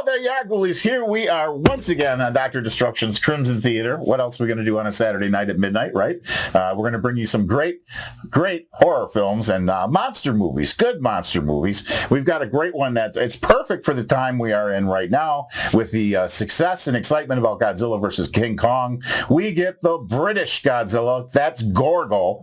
there you are, ghoulies. Here we are once again on Dr. Destruction's Crimson Theater. What else are we going to do on a Saturday night at midnight, right? We're going to bring you some great horror films and monster movies, good monster movies. We've got a great one that it's perfect for the time we are in right now with the success and excitement about Godzilla versus King Kong. We get the British Godzilla. That's Gorgo.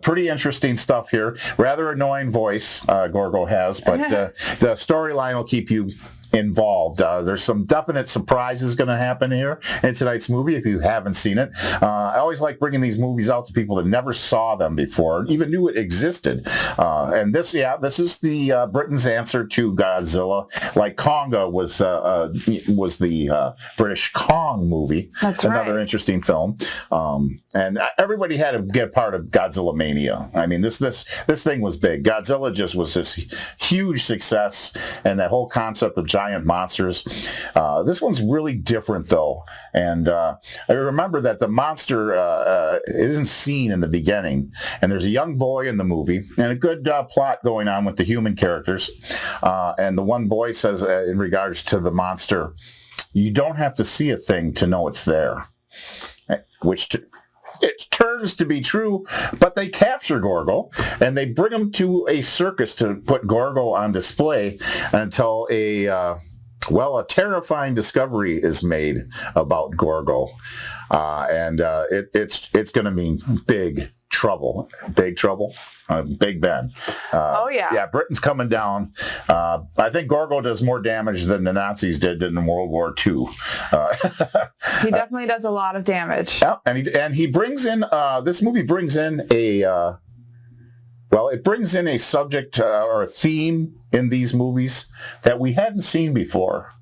Pretty interesting stuff here. Rather annoying voice Gorgo has, but the storyline will keep you involved. There's some definite surprises going to happen here in tonight's movie if you haven't seen it. I always like bringing these movies out to people that never saw them before, even knew it existed. And this is the Britain's answer to Godzilla, like Konga was the British Kong movie. That's another interesting film. And everybody had to get part of Godzilla mania. I mean, this thing was big. Godzilla just was this huge success, and that whole concept of giant monsters. This one's really different, though. And I remember that the monster isn't seen in the beginning. And there's a young boy in the movie and a good plot going on with the human characters. And the one boy says in regards to the monster, you don't have to see a thing to know it's there. Which it turns to be true, but they capture Gorgo and they bring him to a circus to put Gorgo on display until a terrifying discovery is made about Gorgo. It's going to mean big trouble. Big Ben. Yeah, Britain's coming down. I think Gorgo does more damage than the Nazis did in World War II. He definitely does a lot of damage. Yeah, and he brings in, this movie brings in it brings in a subject or a theme in these movies that we hadn't seen before,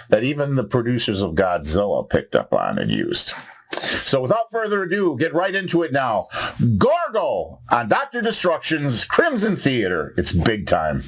that even the producers of Godzilla picked up on and used. So without further ado, get right into it now. Gorgo on Dr. Destruction's Crimson Theater. It's big time.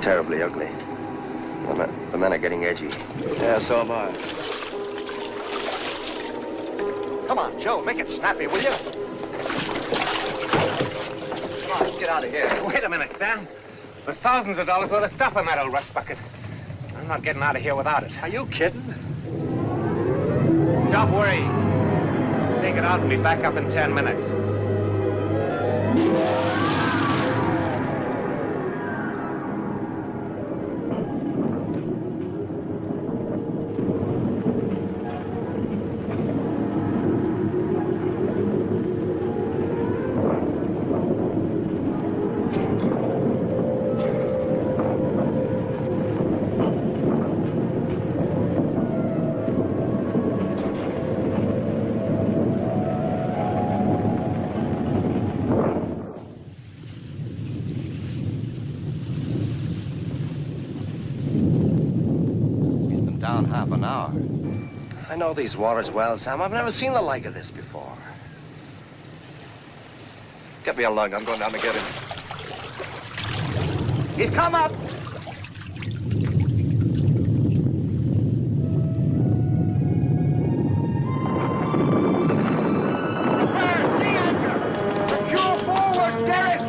terribly ugly. The men are getting edgy. Yeah, so am I. Come on, Joe, make it snappy, will you? Come on, let's get out of here. Wait a minute, Sam. There's thousands of dollars worth of stuff in that old rust bucket. I'm not getting out of here without it. Are you kidding? Stop worrying. Stake it out and be back up in 10 minutes. Half an hour. I know these waters well, Sam. I've never seen the like of this before. Get me a lug. I'm going down to get him. He's come up! Prepare, sea anchor! Secure forward, Derek!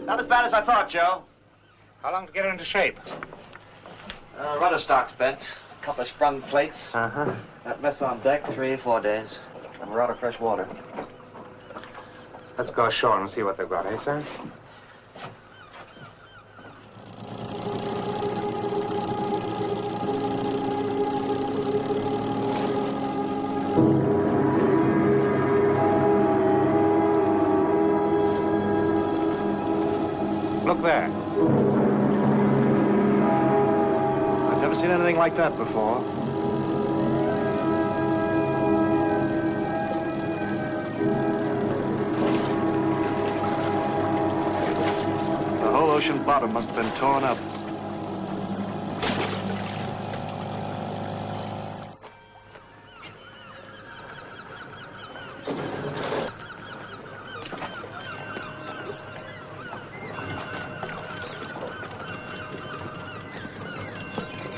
Not as bad as I thought, Joe. How long to get it into shape? Rudder stock's bent. A couple of sprung plates. Uh-huh. That mess on deck, 3 or 4 days. And we're out of fresh water. Let's go ashore and see what they've got, eh, sir? Look there. I've never seen anything like that before. The whole ocean bottom must have been torn up.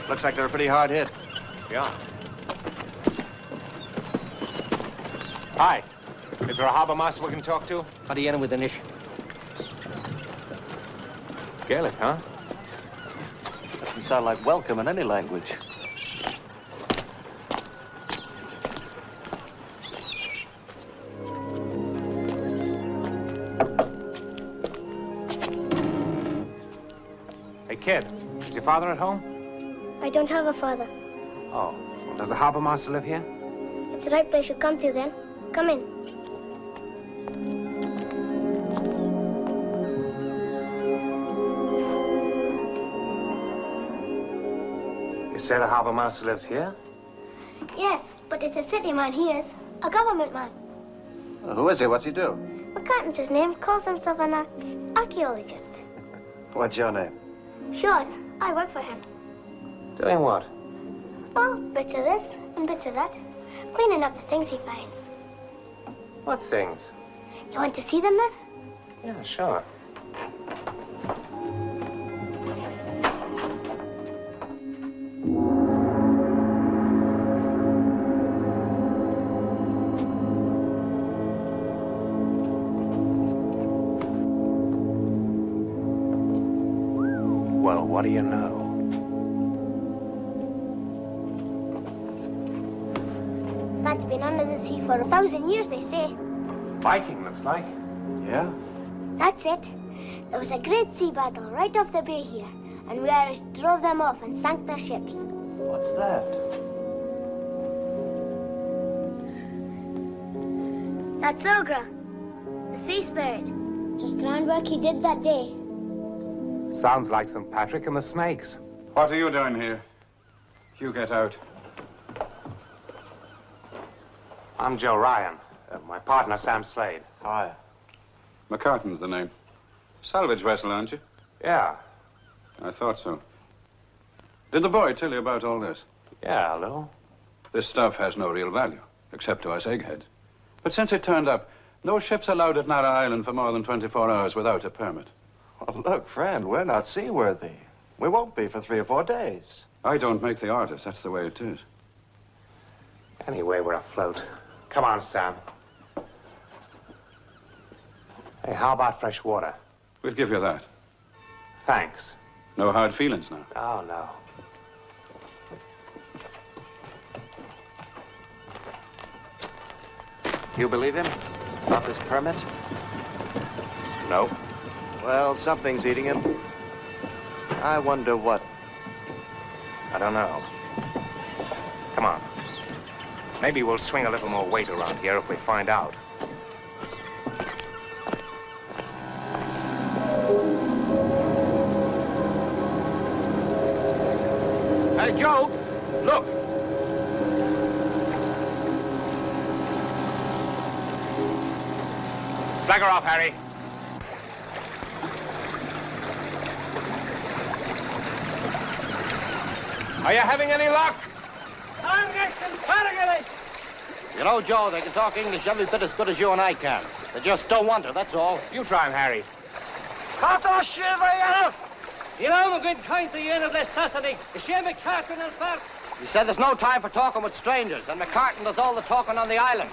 Looks like they're pretty hard hit. Yeah. Hi. Is there a harbor master we can talk to? Adiana with an ish. Gaelic, huh? Doesn't sound like welcome in any language. Hey, kid. Is your father at home? I don't have a father. Oh. Does the harbor master live here? It's the right place you come to then. Come in. You say the harbor master lives here? Yes, but it's a city man he is. A government man. Well, who is he? What's he do? McCartan's his name. Calls himself an archaeologist. What's your name? Sean, I work for him. Doing what? Oh, bits of this and bits of that. Cleaning up the things he finds. What things? You want to see them then? Yeah, sure. Well, what do you know? That's been under the sea for 1,000 years, they say. Viking, looks like. Yeah? That's it. There was a great sea battle right off the bay here, and we Irish drove them off and sank their ships. What's that? That's Ogra, the sea spirit. Just groundwork he did that day. Sounds like St. Patrick and the snakes. What are you doing here? You get out. I'm Joe Ryan. My partner, Sam Slade. Hi. McCartan's the name. Salvage vessel, aren't you? Yeah. I thought so. Did the boy tell you about all this? Yeah, a little. This stuff has no real value, except to us eggheads. But since it turned up, no ship's allowed at Narra Island for more than 24 hours without a permit. Well, look, friend, we're not seaworthy. We won't be for 3 or 4 days. I don't make the orders. That's the way it is. Anyway, we're afloat. Come on, Sam. Hey, how about fresh water? We'll give you that. Thanks. No hard feelings now. Oh, no. You believe him? About this permit? No. Well, something's eating him. I wonder what. I don't know. Come on. Maybe we'll swing a little more weight around here if we find out. Hey, Joe, look. Slack her off, Harry. Are you having any luck? You know, Joe, they can talk English every bit as good as you and I can. They just don't want to, that's all. You try him, Harry. He said there's no time for talking with strangers, and McCartan does all the talking on the island.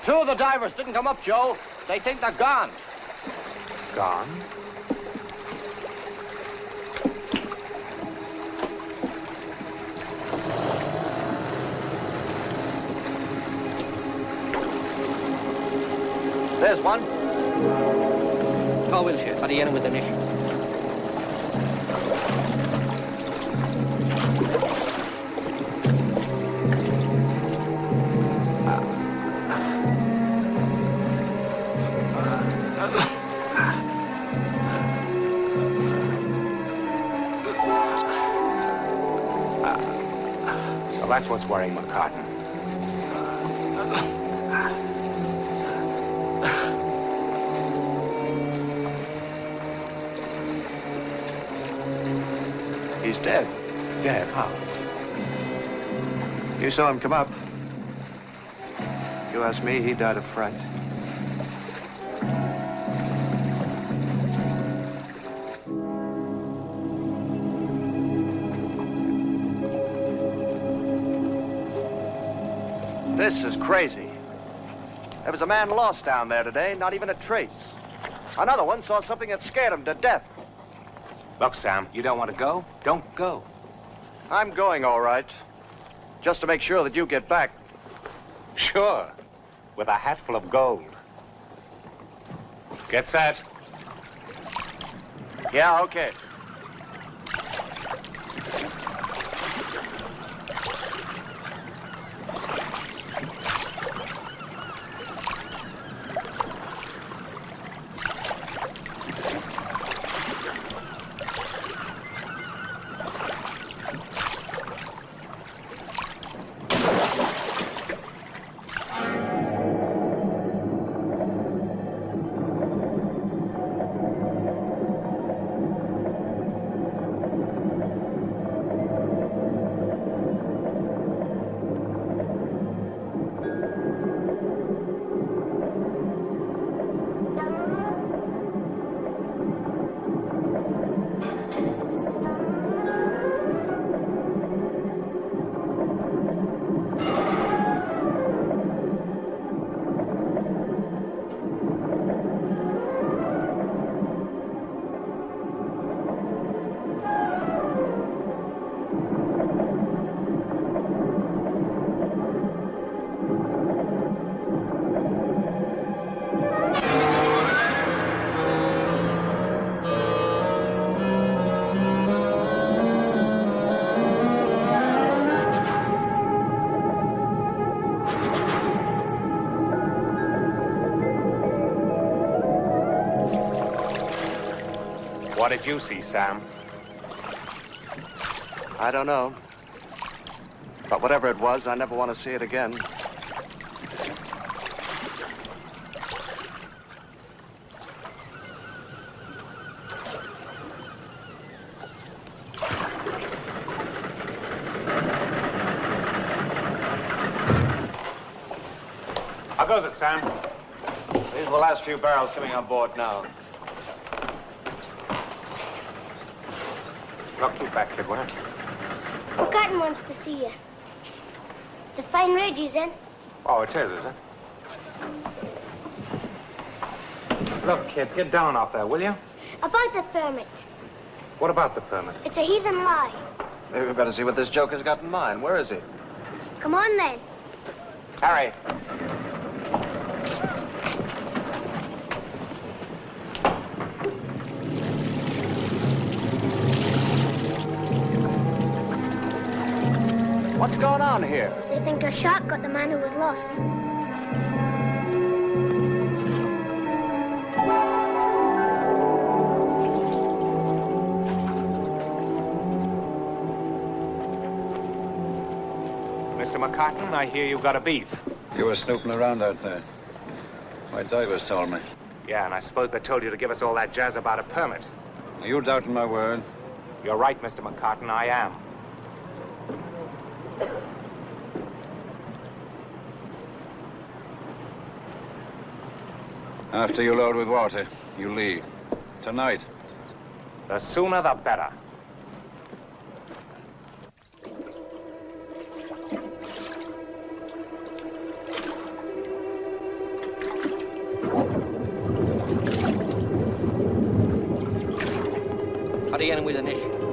Two of the divers didn't come up, Joe. They think they're gone. Gone? There's one. How will she? How do you end with the mission? So that's what's worrying McCartan. He's dead. Dead, huh? You saw him come up. You ask me, he died of fright. This is crazy. There was a man lost down there today, not even a trace. Another one saw something that scared him to death. Look, Sam, you don't want to go? Don't go. I'm going, all right. Just to make sure that you get back. Sure. With a hat full of gold. Get set. Yeah, okay. What did you see, Sam? I don't know. But whatever it was, I never want to see it again. How goes it, Sam? These are the last few barrels coming on board now. Look, keep back, kid, will you? McCartan wants to see you. It's a fine ridge he's in. Oh, it is it? Look, kid, get down off there, will you? About the permit. What about the permit? It's a heathen lie. Maybe we better see what this joker's got in mind. Where is he? Come on, then. Harry. What's going on here? They think a shark got the man who was lost. Mr. McCartan, I hear you've got a beef. You were snooping around out there. My divers told me. Yeah, and I suppose they told you to give us all that jazz about a permit. Are you doubting my word? You're right, Mr. McCartan, I am. After you load with water, you leave. Tonight. The sooner the better. Hurry with an ish.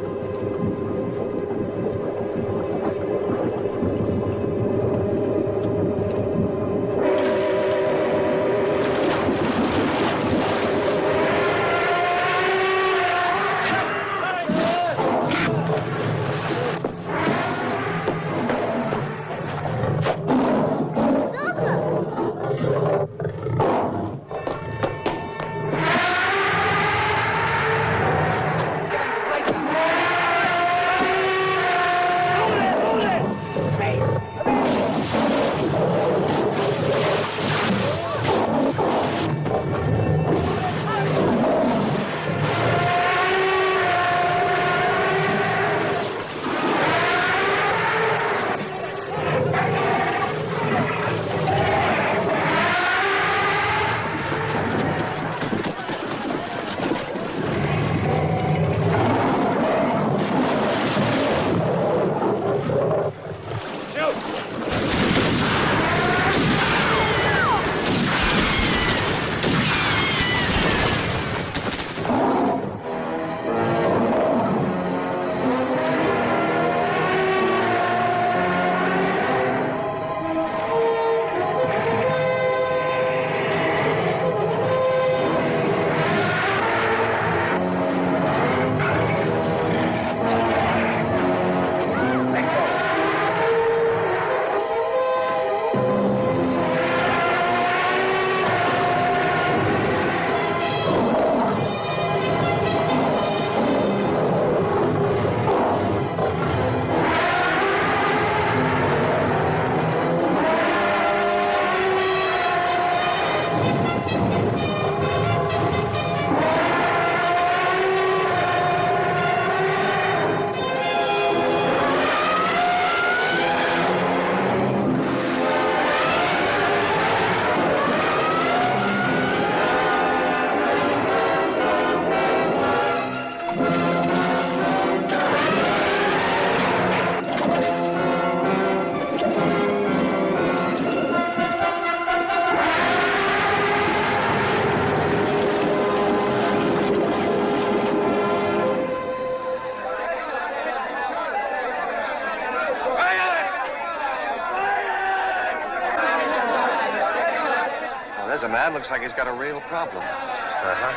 There's a man, looks like he's got a real problem. Uh-huh.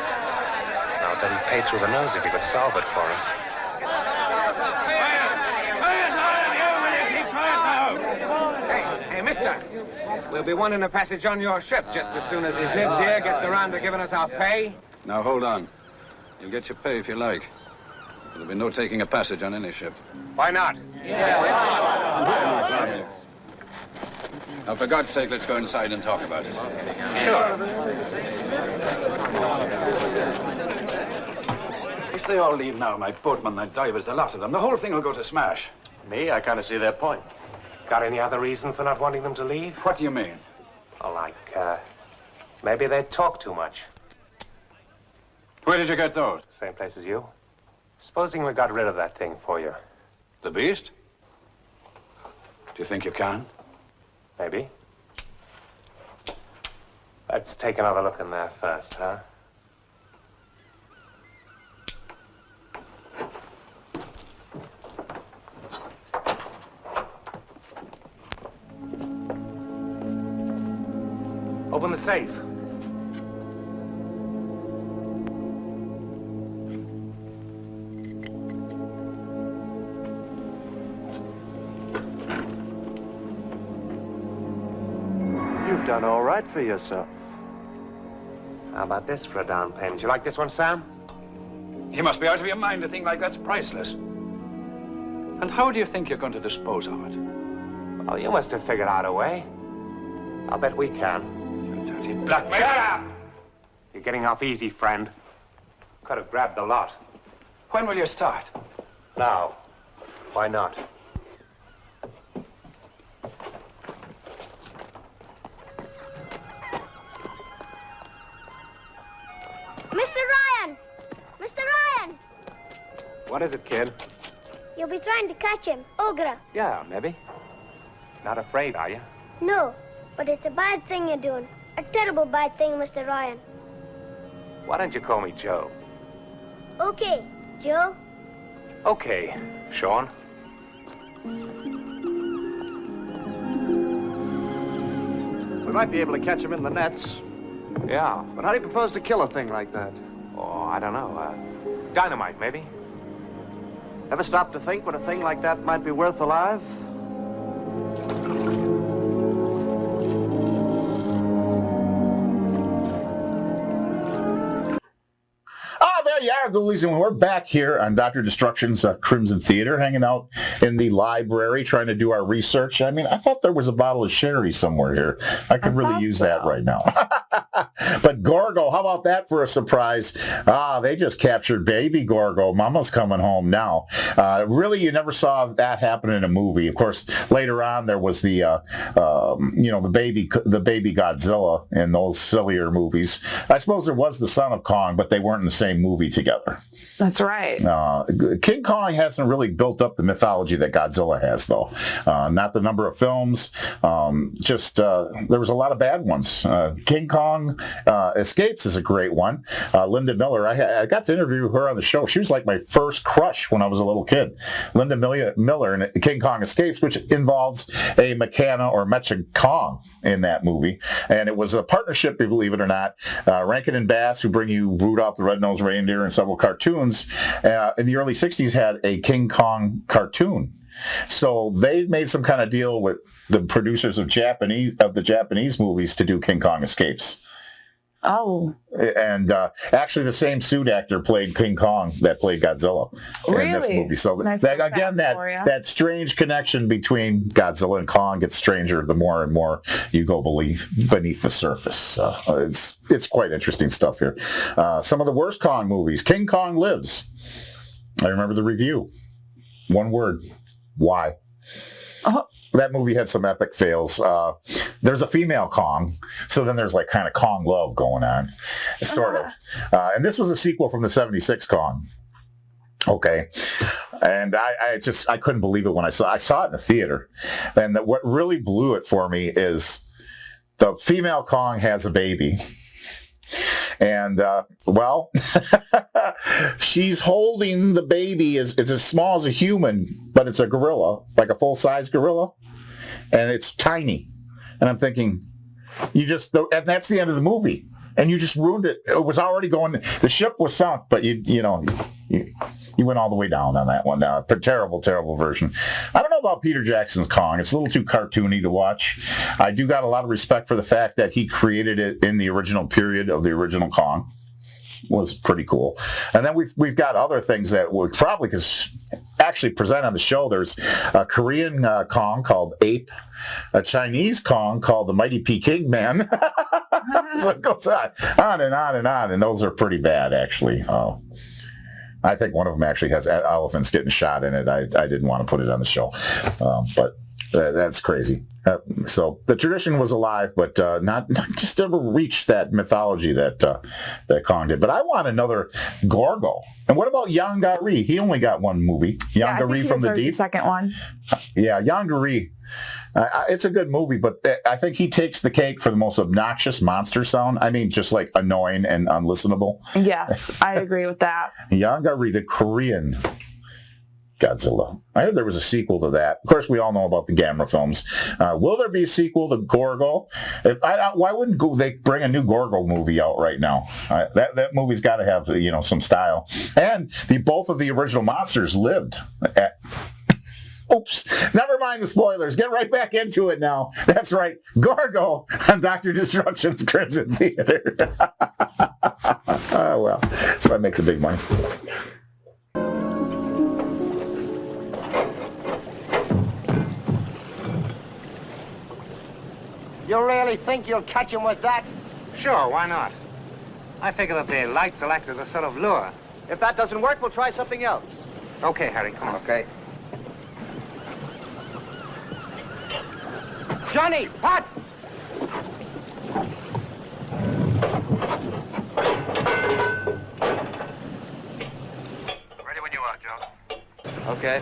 Now, bet he'd pay through the nose if you could solve it for him. Hey, mister. We'll be wanting a passage on your ship just as soon as his nibs here gets around to giving us our pay. Now, hold on. You'll get your pay if you like. There'll be no taking a passage on any ship. Why not? Now, for God's sake, let's go inside and talk about it. If they all leave now, my boatmen, my divers, the lot of them, the whole thing will go to smash. Me, I kind of see their point. Got any other reason for not wanting them to leave? What do you mean? Oh, like, maybe they talk too much. Where did you get those? Same place as you. Supposing we got rid of that thing for you. The beast? Do you think you can? Maybe. Let's take another look in there first, huh? Open the safe. You've done all right for yourself. How about this for a down payment? You like this one, Sam? You must be out of your mind. A thing like that's priceless. And how do you think you're going to dispose of it? Oh, you must have figured out a way. I'll bet we can. You dirty blackmailer! Shut up! You're getting off easy, friend. Could have grabbed the lot. When will you start? Now. Why not? Mr. Ryan! Mr. Ryan! What is it, kid? You'll be trying to catch him, Ogre. Yeah, maybe. Not afraid, are you? No, but it's a bad thing you're doing. A terrible bad thing, Mr. Ryan. Why don't you call me Joe? Okay, Joe. Okay, Sean. We might be able to catch him in the nets. Yeah. But how do you propose to kill a thing like that? Oh, I don't know. Dynamite, maybe? Ever stop to think what a thing like that might be worth alive? There you are, ghoulies, and we're back here on Dr. Destruction's Crimson Theater, hanging out in the library, trying to do our research. I mean, I thought there was a bottle of sherry somewhere here. I could really use that right now. But Gorgo, how about that for a surprise? They just captured baby Gorgo. Mama's coming home now. Really, you never saw that happen in a movie. Of course, later on, there was the baby Godzilla in those sillier movies. I suppose there was the son of Kong, but they weren't in the same movie together. That's right. King Kong hasn't really built up the mythology that Godzilla has, though. Not the number of films. There was a lot of bad ones. King Kong Escapes is a great one. Linda Miller, I got to interview her on the show. She was like my first crush when I was a little kid. Linda Miller in King Kong Escapes, which involves a Mecha or Mecha Kong in that movie. And it was a partnership, believe it or not. Rankin and Bass, who bring you Rudolph the Red-Nosed Reindeer and several cartoons, in the early 60s had a King Kong cartoon. So they made some kind of deal with the producers of the Japanese movies to do King Kong Escapes. Oh. And actually the same suit actor played King Kong that played Godzilla in this movie. So nice that strange connection between Godzilla and Kong gets stranger the more and more you go beneath the surface. It's quite interesting stuff here. Some of the worst Kong movies. King Kong Lives. I remember the review. One word. Why? That movie had some epic fails. There's a female Kong, so then there's like kind of Kong love going on, sort of. And this was a sequel from the 76 Kong. Okay. And I couldn't believe it when I saw it in the theater. And what really blew it for me is the female Kong has a baby. And, she's holding the baby. It's as small as a human, but it's a gorilla, like a full-size gorilla. And it's tiny. And I'm thinking, and that's the end of the movie. And you just ruined it. It was already going, the ship was sunk, but you went all the way down on that one. A terrible, terrible version. I don't know about Peter Jackson's Kong. It's a little too cartoony to watch. I do got a lot of respect for the fact that he created it in the original period of the original Kong. was pretty cool. And then we've got other things that we probably could actually present on the show. There's a Korean Kong called Ape, a Chinese Kong called the Mighty Peking Man. So it goes on and on and on, and those are pretty bad, actually. I think one of them actually has elephants getting shot in it. I didn't want to put it on the show, but that's crazy. So the tradition was alive, but not just ever reached that mythology that Kong did. But I want another Gorgo. And what about Yongari? He only got one movie. Yongari from the Deep. The second one. Yeah, Yongari. It's a good movie, but I think he takes the cake for the most obnoxious monster sound. I mean, just like annoying and unlistenable. Yes, I agree with that. Yongari, the Korean Godzilla. I heard there was a sequel to that. Of course, we all know about the Gamera films. Will there be a sequel to Gorgo? Why wouldn't they bring a new Gorgo movie out right now? That movie's got to have some style. And both of the original monsters lived. Oops. Never mind the spoilers. Get right back into it now. That's right. Gorgo on Dr. Destruction's Crimson Theater. Oh, well. So I make the big money. You really think you'll catch him with that? Sure, why not? I figure that the lights will act as a sort of lure. If that doesn't work, we'll try something else. Okay, Harry, come on. Okay. Johnny, Pat! Ready when you are, Joe. Okay.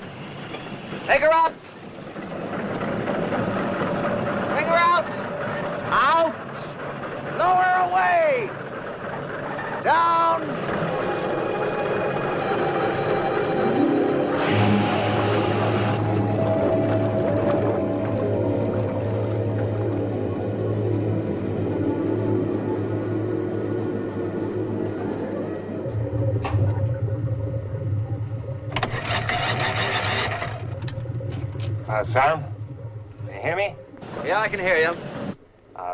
Take her up! Bring her out! Out! Lower away! Down! Sam? Can you hear me? Yeah, I can hear you.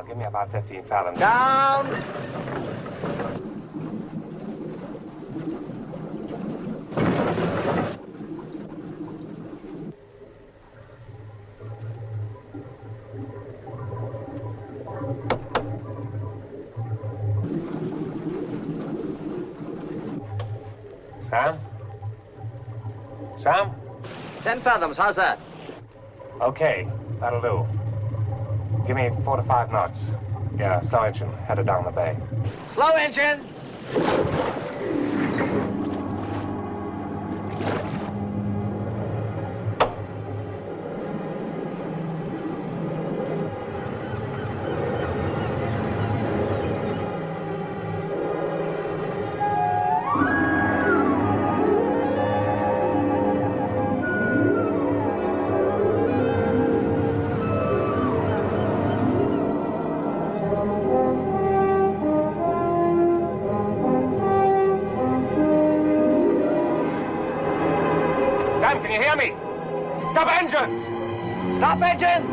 Give me about 15 fathoms. Down! Sam? Sam? 10 fathoms, how's that? Okay, that'll do. Give me 4 to 5 knots. Yeah, slow engine, headed down the bay. Slow engine! Sam, can you hear me? Stop engines! Stop engines!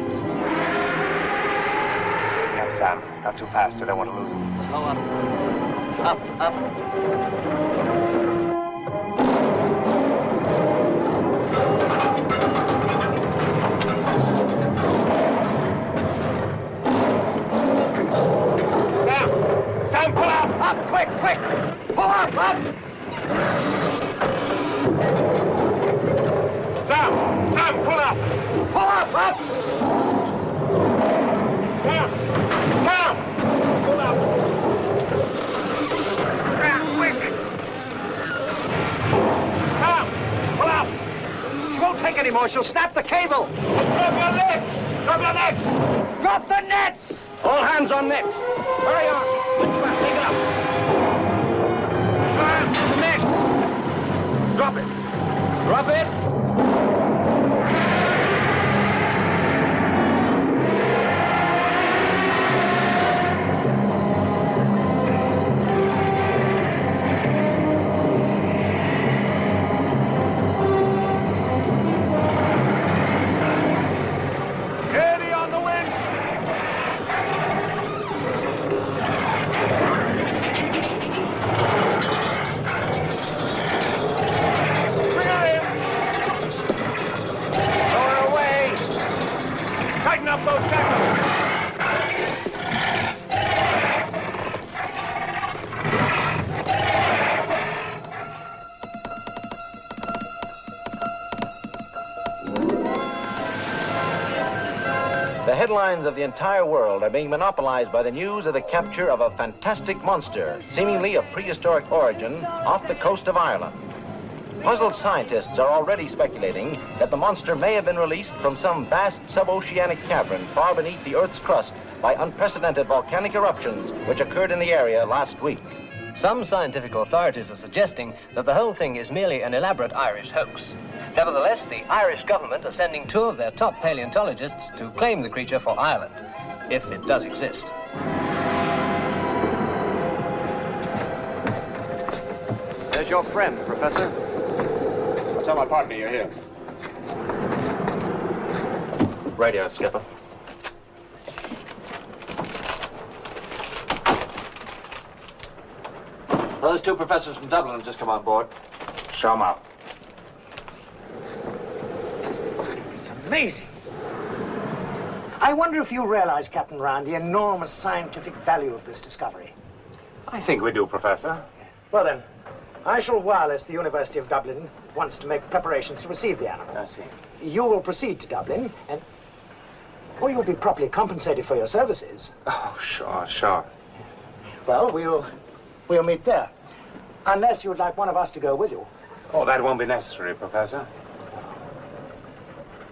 Yeah, Sam, not too fast. I don't want to lose him. Slow up. Up. Sam, pull up! Up, quick! Pull up! Sam, pull up! Pull up! Sam, pull up! Sam, quick! Sam, pull up! She won't take any more. She'll snap the cable. Drop your nets! Drop your nets! Drop the nets! All hands on nets. Hurry on. Winchman, take it up. Sam, the nets! Drop it. Drop it. Steady on the winch! headlines of the entire world are being monopolized by the news of the capture of a fantastic monster, seemingly of prehistoric origin, off the coast of Ireland. Puzzled scientists are already speculating that the monster may have been released from some vast suboceanic cavern far beneath the Earth's crust by unprecedented volcanic eruptions which occurred in the area last week. Some scientific authorities are suggesting that the whole thing is merely an elaborate Irish hoax. Nevertheless, the Irish government are sending 2 of their top paleontologists to claim the creature for Ireland, if it does exist. There's your friend, Professor. I'll tell my partner you're here. Radio, Skipper. Those 2 professors from Dublin have just come on board. Show 'em out. It's amazing. I wonder if you realize, Captain Ryan, the enormous scientific value of this discovery. I think we do, Professor. Well then, I shall wireless the University of Dublin once to make preparations to receive the animal. I see. You will proceed to Dublin and... or you'll be properly compensated for your services. Oh, sure. Well, we'll meet there. Unless you would like one of us to go with you. Oh, that won't be necessary, Professor.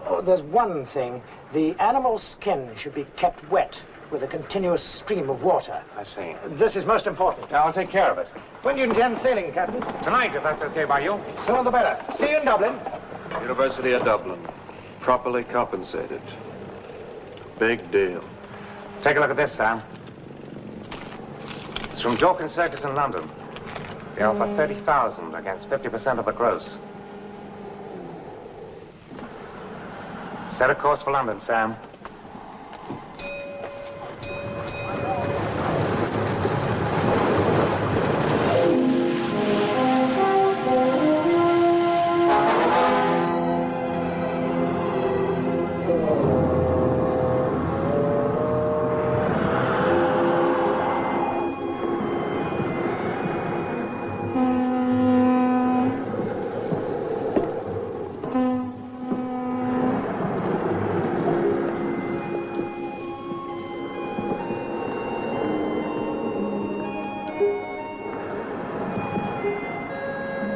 Oh, there's one thing. The animal's skin should be kept wet with a continuous stream of water. I see. This is most important. I'll take care of it. When do you intend sailing, Captain? Tonight, if that's okay by you. Sooner the better. See you in Dublin. University of Dublin. Properly compensated. Big deal. Take a look at this, Sam. It's from Dorking Circus in London. They offer 30,000 against 50% of the gross. Set a course for London, Sam.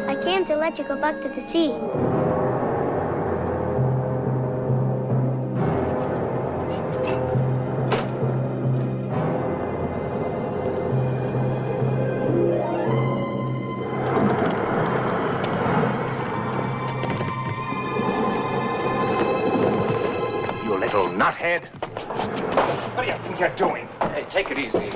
I came to let you go back to the sea. You little nuthead. What do you think you're doing? Hey, take it easy.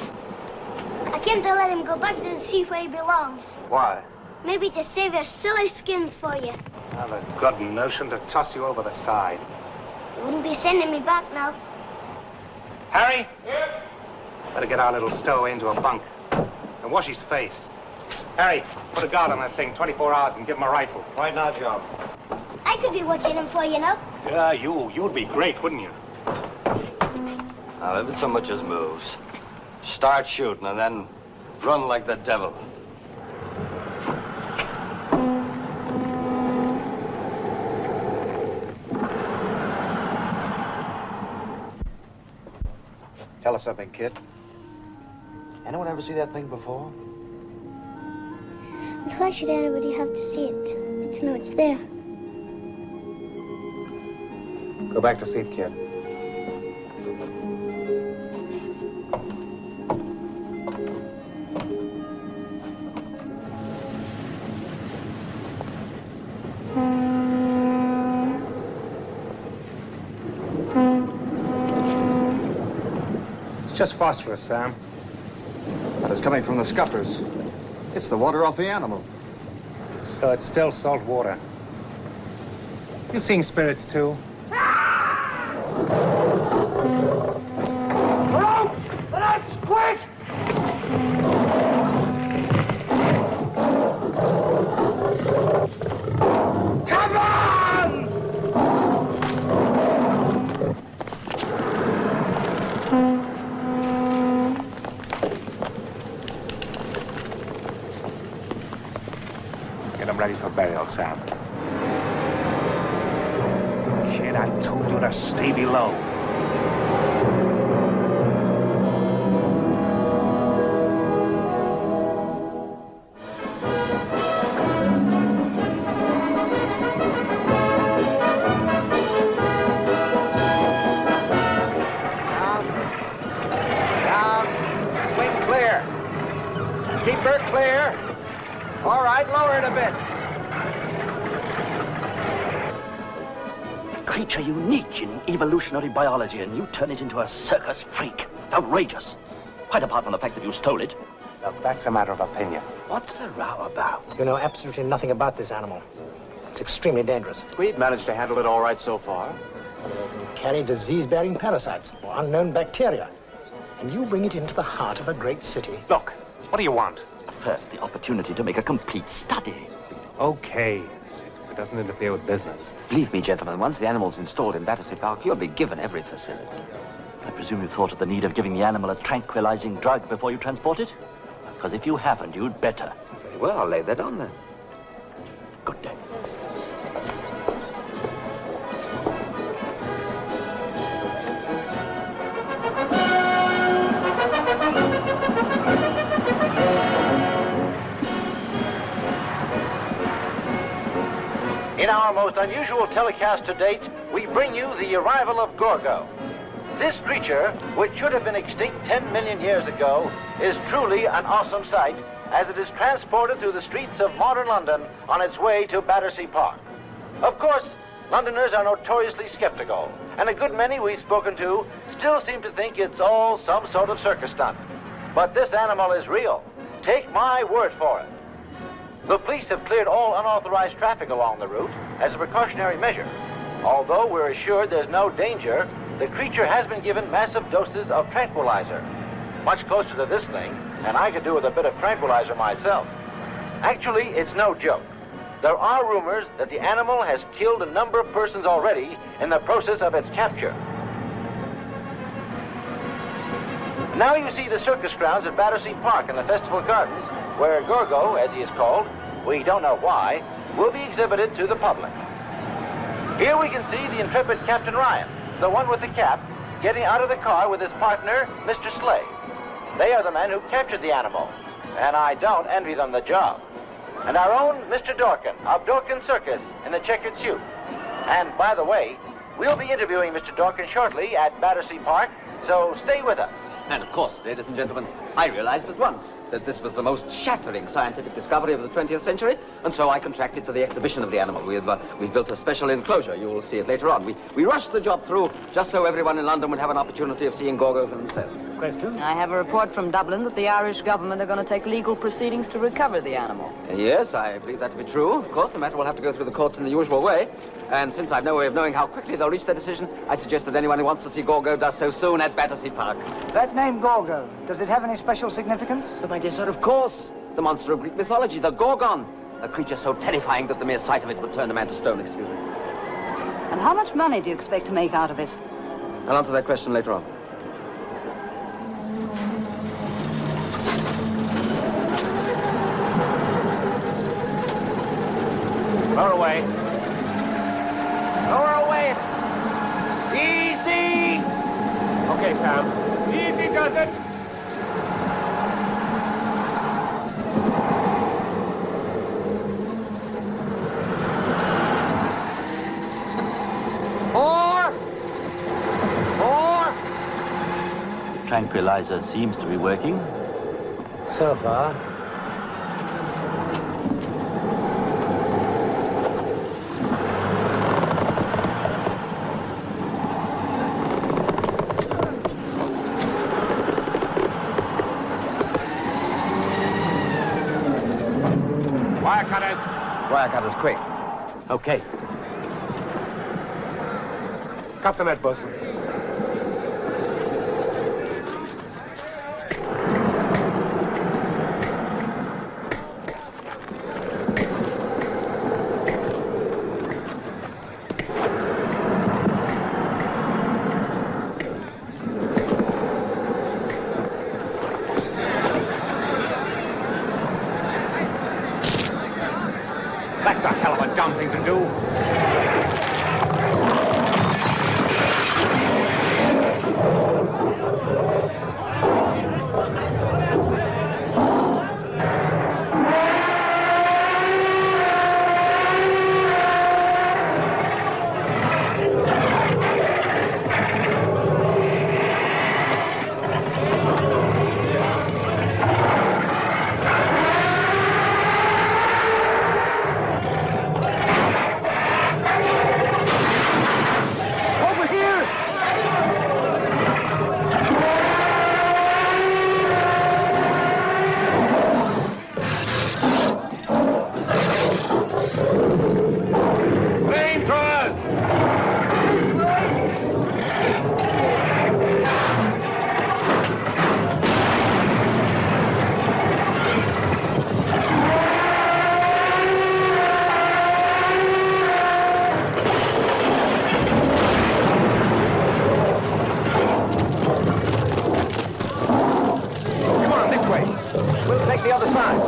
I came to let him go back to the sea where he belongs. Why? Maybe to save your silly skins for you. I have a good notion to toss you over the side. You wouldn't be sending me back now. Harry? Yeah? Better get our little stowaway into a bunk and wash his face. Harry, put a guard on that thing 24 hours and give him a rifle. Right now, John. I could be watching him for you now. Yeah, you'd be great, wouldn't you? Now, if it so much as moves, start shooting and then run like the devil. Tell us something, kid. Anyone ever see that thing before? And why should anybody have to see it and to know it's there? Go back to sleep, kid. It's just phosphorus, Sam. But it's coming from the scuppers. It's the water off the animal. So it's still salt water. You seeing spirits, too? Ropes! The nets, quick! Come on! Get them ready for burial, Sam. Kid, I told you to stay below. Keep her clear. All right, lower it a bit. A creature unique in evolutionary biology, and you turn it into a circus freak. Outrageous. Quite apart from the fact that you stole it. Look, that's a matter of opinion. What's the row about? You know absolutely nothing about this animal. It's extremely dangerous. We've managed to handle it all right so far. It can carry disease-bearing parasites or unknown bacteria. And you bring it into the heart of a great city. Look, what do you want? First, the opportunity to make a complete study. Okay. If it doesn't interfere with business. Believe me, gentlemen, once the animal's installed in Battersea Park, you'll be given every facility. I presume you thought of the need of giving the animal a tranquilizing drug before you transport it? Because if you haven't, you'd better. Very well, I'll lay that on then. Good day. In our most unusual telecast to date, we bring you the arrival of Gorgo. This creature, which should have been extinct 10 million years ago, is truly an awesome sight as it is transported through the streets of modern London on its way to Battersea Park. Of course, Londoners are notoriously skeptical, and a good many we've spoken to still seem to think it's all some sort of circus stunt. But this animal is real. Take my word for it. The police have cleared all unauthorized traffic along the route as a precautionary measure. Although we're assured there's no danger, the creature has been given massive doses of tranquilizer. Much closer to this thing, and I could do with a bit of tranquilizer myself. Actually, it's no joke. There are rumors that the animal has killed a number of persons already in the process of its capture. Now you see the circus grounds at Battersea Park in the Festival Gardens, where Gorgo, as he is called, we don't know why, will be exhibited to the public. Here we can see the intrepid Captain Ryan, the one with the cap, getting out of the car with his partner, Mr. Slay. They are the men who captured the animal, and I don't envy them the job. And our own Mr. Dorkin of Dorkin Circus in the checkered suit. And by the way, we'll be interviewing Mr. Dorkin shortly at Battersea Park, so stay with us. And of course, ladies and gentlemen, I realized at once that this was the most shattering scientific discovery of the 20th century, and so I contracted for the exhibition of the animal. We've built a special enclosure. You will see it later on. We rushed the job through just so everyone in London would have an opportunity of seeing Gorgo for themselves. Question? I have a report from Dublin that the Irish government are going to take legal proceedings to recover the animal. Yes, I believe that to be true. Of course, the matter will have to go through the courts in the usual way. And since I've no way of knowing how quickly they'll reach their decision, I suggest that anyone who wants to see Gorgo does so soon at Battersea Park. That name Gorgo, does it have any special significance? But my dear sir, of course. The monster of Greek mythology, the Gorgon. A creature so terrifying that the mere sight of it would turn a man to stone, excuse me. And how much money do you expect to make out of it? I'll answer that question later on. Lower away. Lower away. Easy. Okay, Sam. Easy does it. More. Tranquilizer seems to be working. So far. Wire cutters. Wire cutters, quick. Okay. Cut the net, bosun. That's a hell of a dumb thing to do. the other side.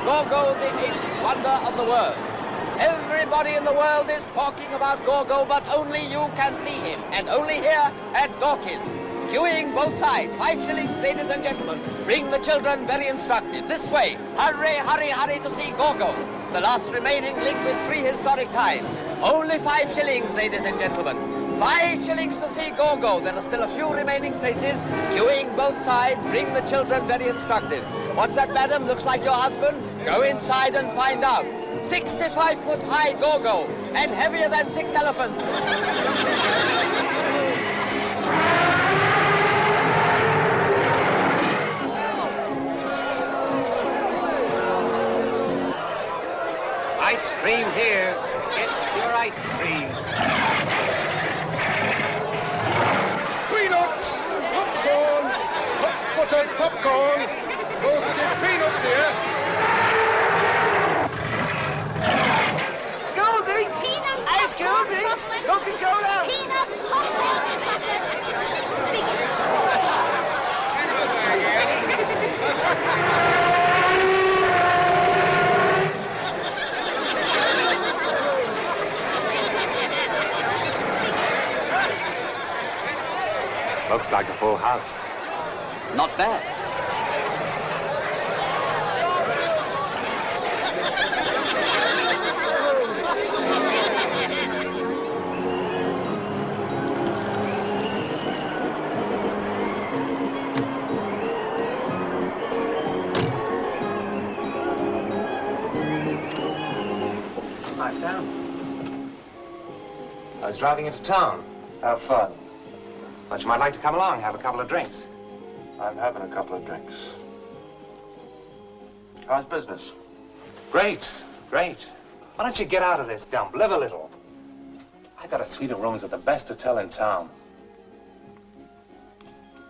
Gorgo, the eighth wonder of the world. Everybody in the world is talking about Gorgo, but only you can see him, and only here at Dawkins. Queuing both sides, 5 shillings, ladies and gentlemen. Bring the children, very instructive. This way, hurry, hurry, hurry to see Gorgo, the last remaining link with prehistoric times. Only 5 shillings, ladies and gentlemen. 5 shillings to see Gorgo. There are still a few remaining places. Queuing both sides, bring the children, very instructive. What's that, madam? Looks like your husband? Go inside and find out. 65-foot high Gorgo, and heavier than 6 elephants. Ice cream here. Get your ice cream. Peanuts! Popcorn! Hot buttered popcorn! Roasted peanuts here! Cool drinks! Peanuts! Ice cool drinks! Coca-Cola! Peanuts! Popcorn! Looks like a full house. Not bad. Hi, Sam. I was driving into town. Have fun. Thought you might like to come along, have a couple of drinks. I'm having a couple of drinks. How's business? Great, great. Why don't you get out of this dump, live a little? I got a suite of rooms at the best hotel in town.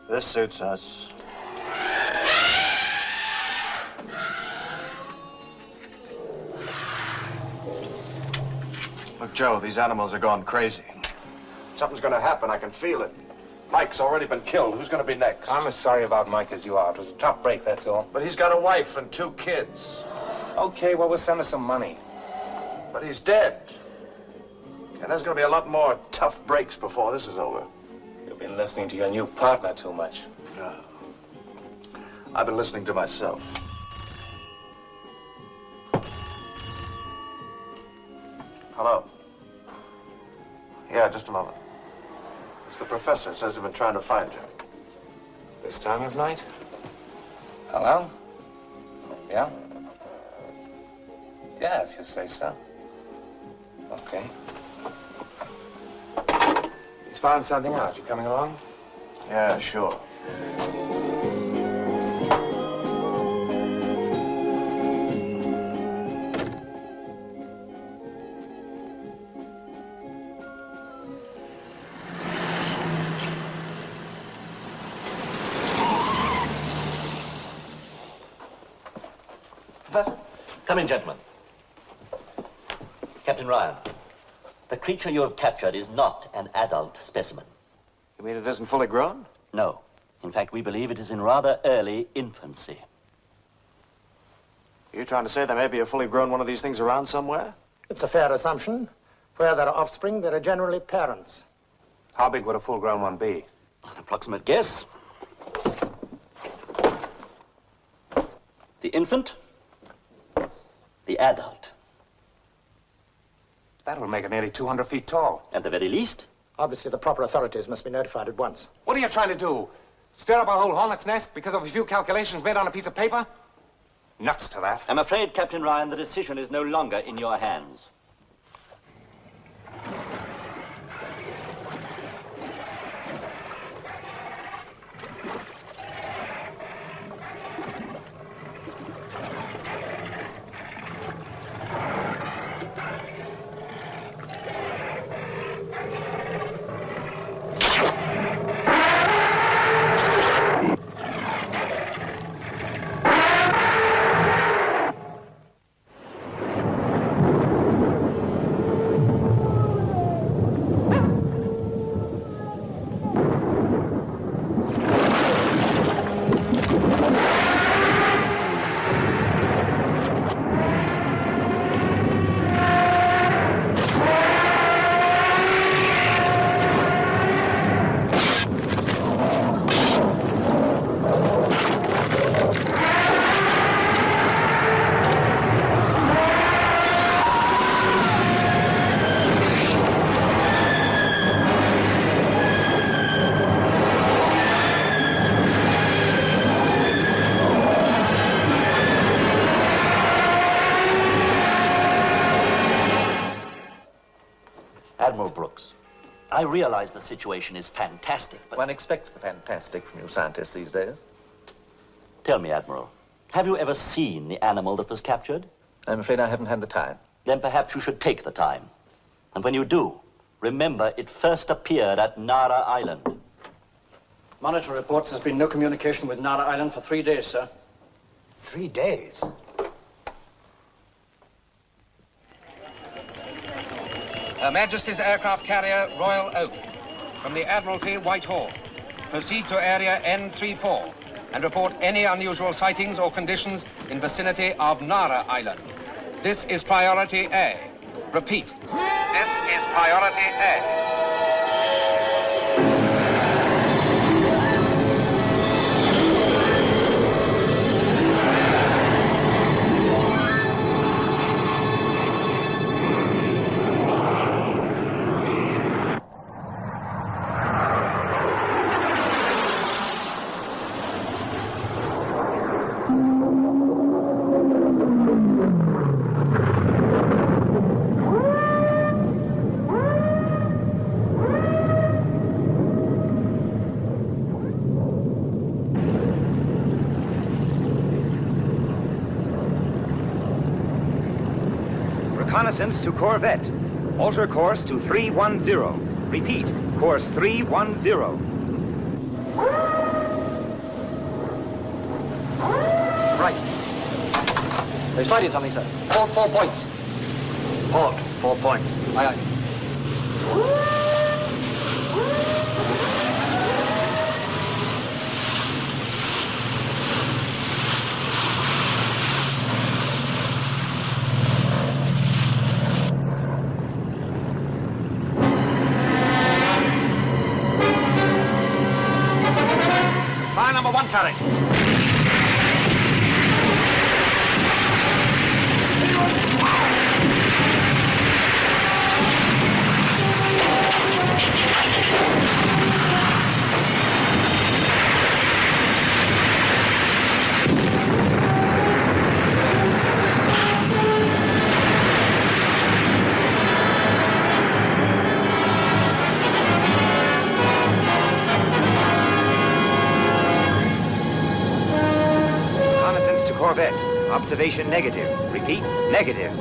This suits us. Look, Joe, these animals are gone crazy. Something's gonna happen, I can feel it. Mike's already been killed. Who's gonna be next? I'm as sorry about Mike as you are. It was a tough break, that's all. But he's got a wife and 2 kids. Okay, well, we'll send her some money. But he's dead. And there's gonna be a lot more tough breaks before this is over. You've been listening to your new partner too much. No. I've been listening to myself. Hello? Yeah, just a moment. It's the professor. Says they've been trying to find you. This time of night? Hello? Yeah? Yeah, if you say so. Okay. He's found something out. You coming along? Yeah, sure. Come in, gentlemen. Captain Ryan, the creature you have captured is not an adult specimen. You mean it isn't fully grown? No. In fact, we believe it is in rather early infancy. You're trying to say there may be a fully grown one of these things around somewhere? It's a fair assumption. Where there are offspring, there are generally parents. How big would a full-grown one be? An approximate guess. The infant, the adult. That will make it nearly 200 feet tall. At the very least. Obviously, the proper authorities must be notified at once. What are you trying to do? Stir up a whole hornet's nest because of a few calculations made on a piece of paper? Nuts to that. I'm afraid, Captain Ryan, the decision is no longer in your hands. Admiral Brooks, I realize the situation is fantastic, but... One expects the fantastic from you scientists these days. Tell me, Admiral, have you ever seen the animal that was captured? I'm afraid I haven't had the time. Then perhaps you should take the time. And when you do, remember it first appeared at Nara Island. Monitor reports there's been no communication with Nara Island for 3 days, sir. 3 days? Her Majesty's aircraft carrier Royal Oak from the Admiralty Whitehall. Proceed to area N34 and report any unusual sightings or conditions in vicinity of Nara Island. This is priority A. Repeat. This is priority A. Reconnaissance to Corvette. Alter course to 310. Repeat, course 310. Right. They've sighted something, sir. Port 4 points. Port 4 points. Aye, aye. Fire number 1 turret. Reconnaissance to Corvette. Observation negative. Repeat, negative.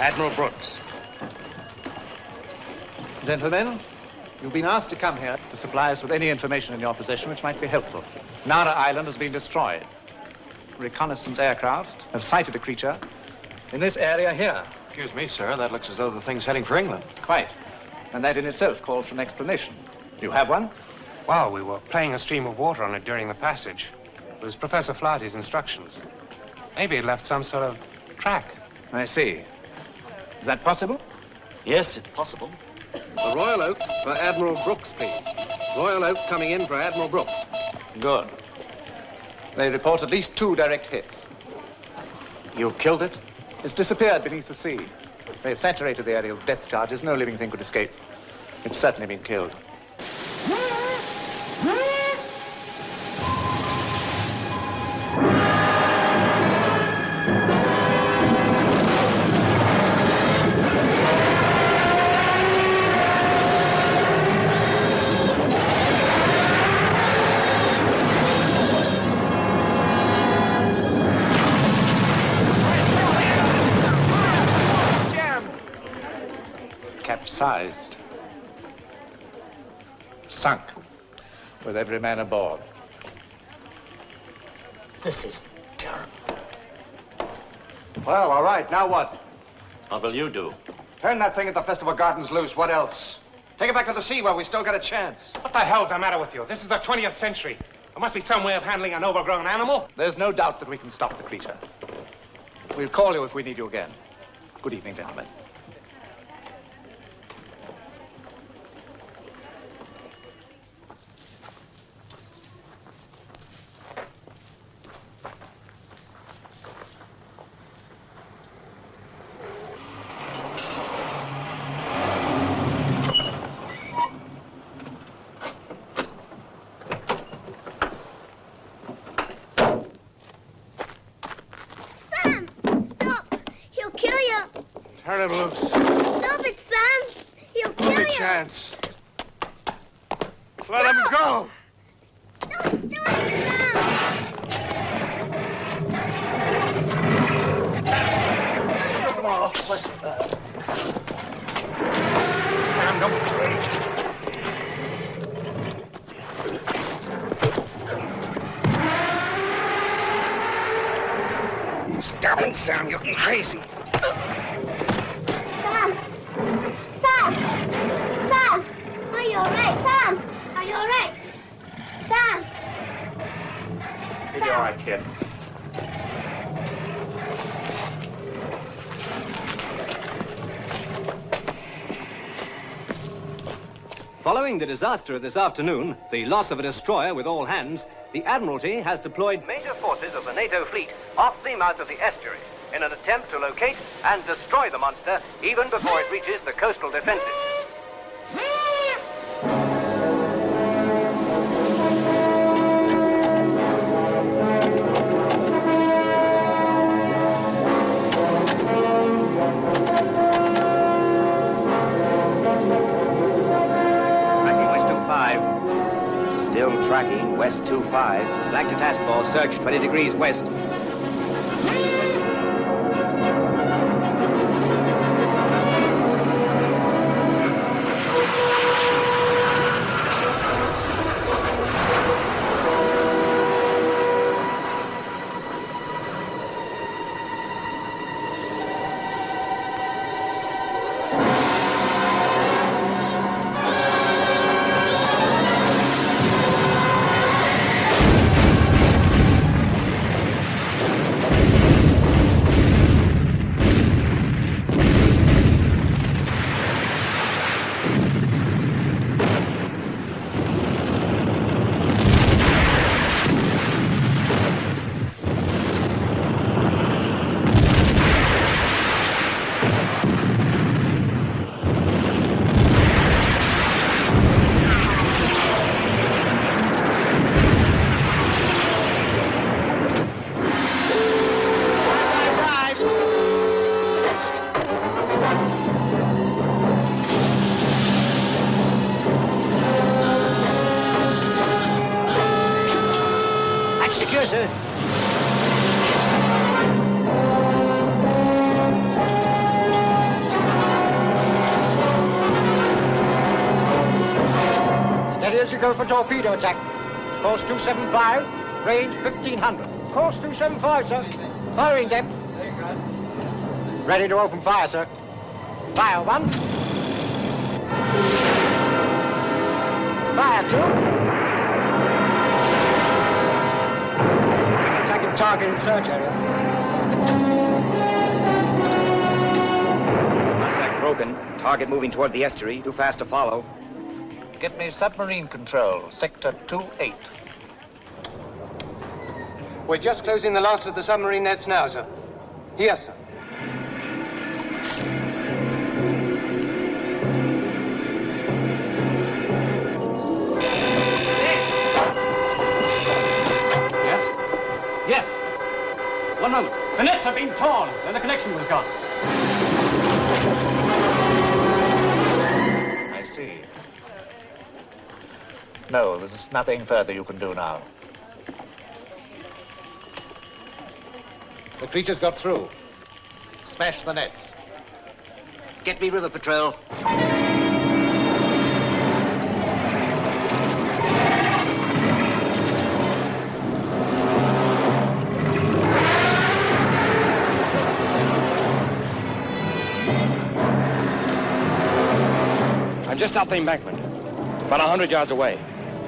Admiral Brooks. Gentlemen, you've been asked to come here to supply us with any information in your possession which might be helpful. Nara Island has been destroyed. Reconnaissance aircraft have sighted a creature in this area here. Excuse me, sir. That looks as though the thing's heading for England. Quite. And that in itself calls for an explanation. You have one? Well, we were playing a stream of water on it during the passage. It was Professor Flaherty's instructions. Maybe it left some sort of track. I see. Is that possible? Yes, it's possible. The Royal Oak for Admiral Brooks, please. Royal Oak coming in for Admiral Brooks. Good. They report at least 2 direct hits. You've killed it? It's disappeared beneath the sea. They've saturated the area with depth charges. No living thing could escape. It's certainly been killed. Capsized. Sunk. With every man aboard. This is terrible. Well, all right. Now what? What will you do? Turn that thing at the Festival Gardens loose. What else? Take it back to the sea where we still got a chance. What the hell's the matter with you? This is the 20th century. There must be some way of handling an overgrown animal. There's no doubt that we can stop the creature. We'll call you if we need you again. Good evening, gentlemen. Turn him loose. Stop it, Sam! He'll kill you! Only chance. Let him go! Don't do it, Sam! Sam, don't worry. Stop it, Sam. You're crazy. Sam! Sam! Sam! Are you all right, Sam? Are you all right? Sam! You're all right, kid. Following the disaster of this afternoon, the loss of a destroyer with all hands, the Admiralty has deployed major forces of the NATO fleet off the mouth of the estuary in an attempt to locate and destroy the monster even before it reaches the coastal defenses. Tracking West 25. Still tracking West 25. Flag to task force, search 20 degrees west. Secure, sir. go for torpedo attack. Course 275, range 1500. Course 275, sir. Firing depth. Ready to open fire, sir. Fire 1. Fire 2. Attacking target in search area. Contact broken. Target moving toward the estuary. Too fast to follow. Get me submarine control, sector 28. We're just closing the last of the submarine nets now, sir. Yes, sir. Yes. One moment. The nets have been torn and the connection was gone. I see. No, there's nothing further you can do now. The creature's got through. Smash the nets. Get me river patrol. I'm just off the embankment, about 100 yards away.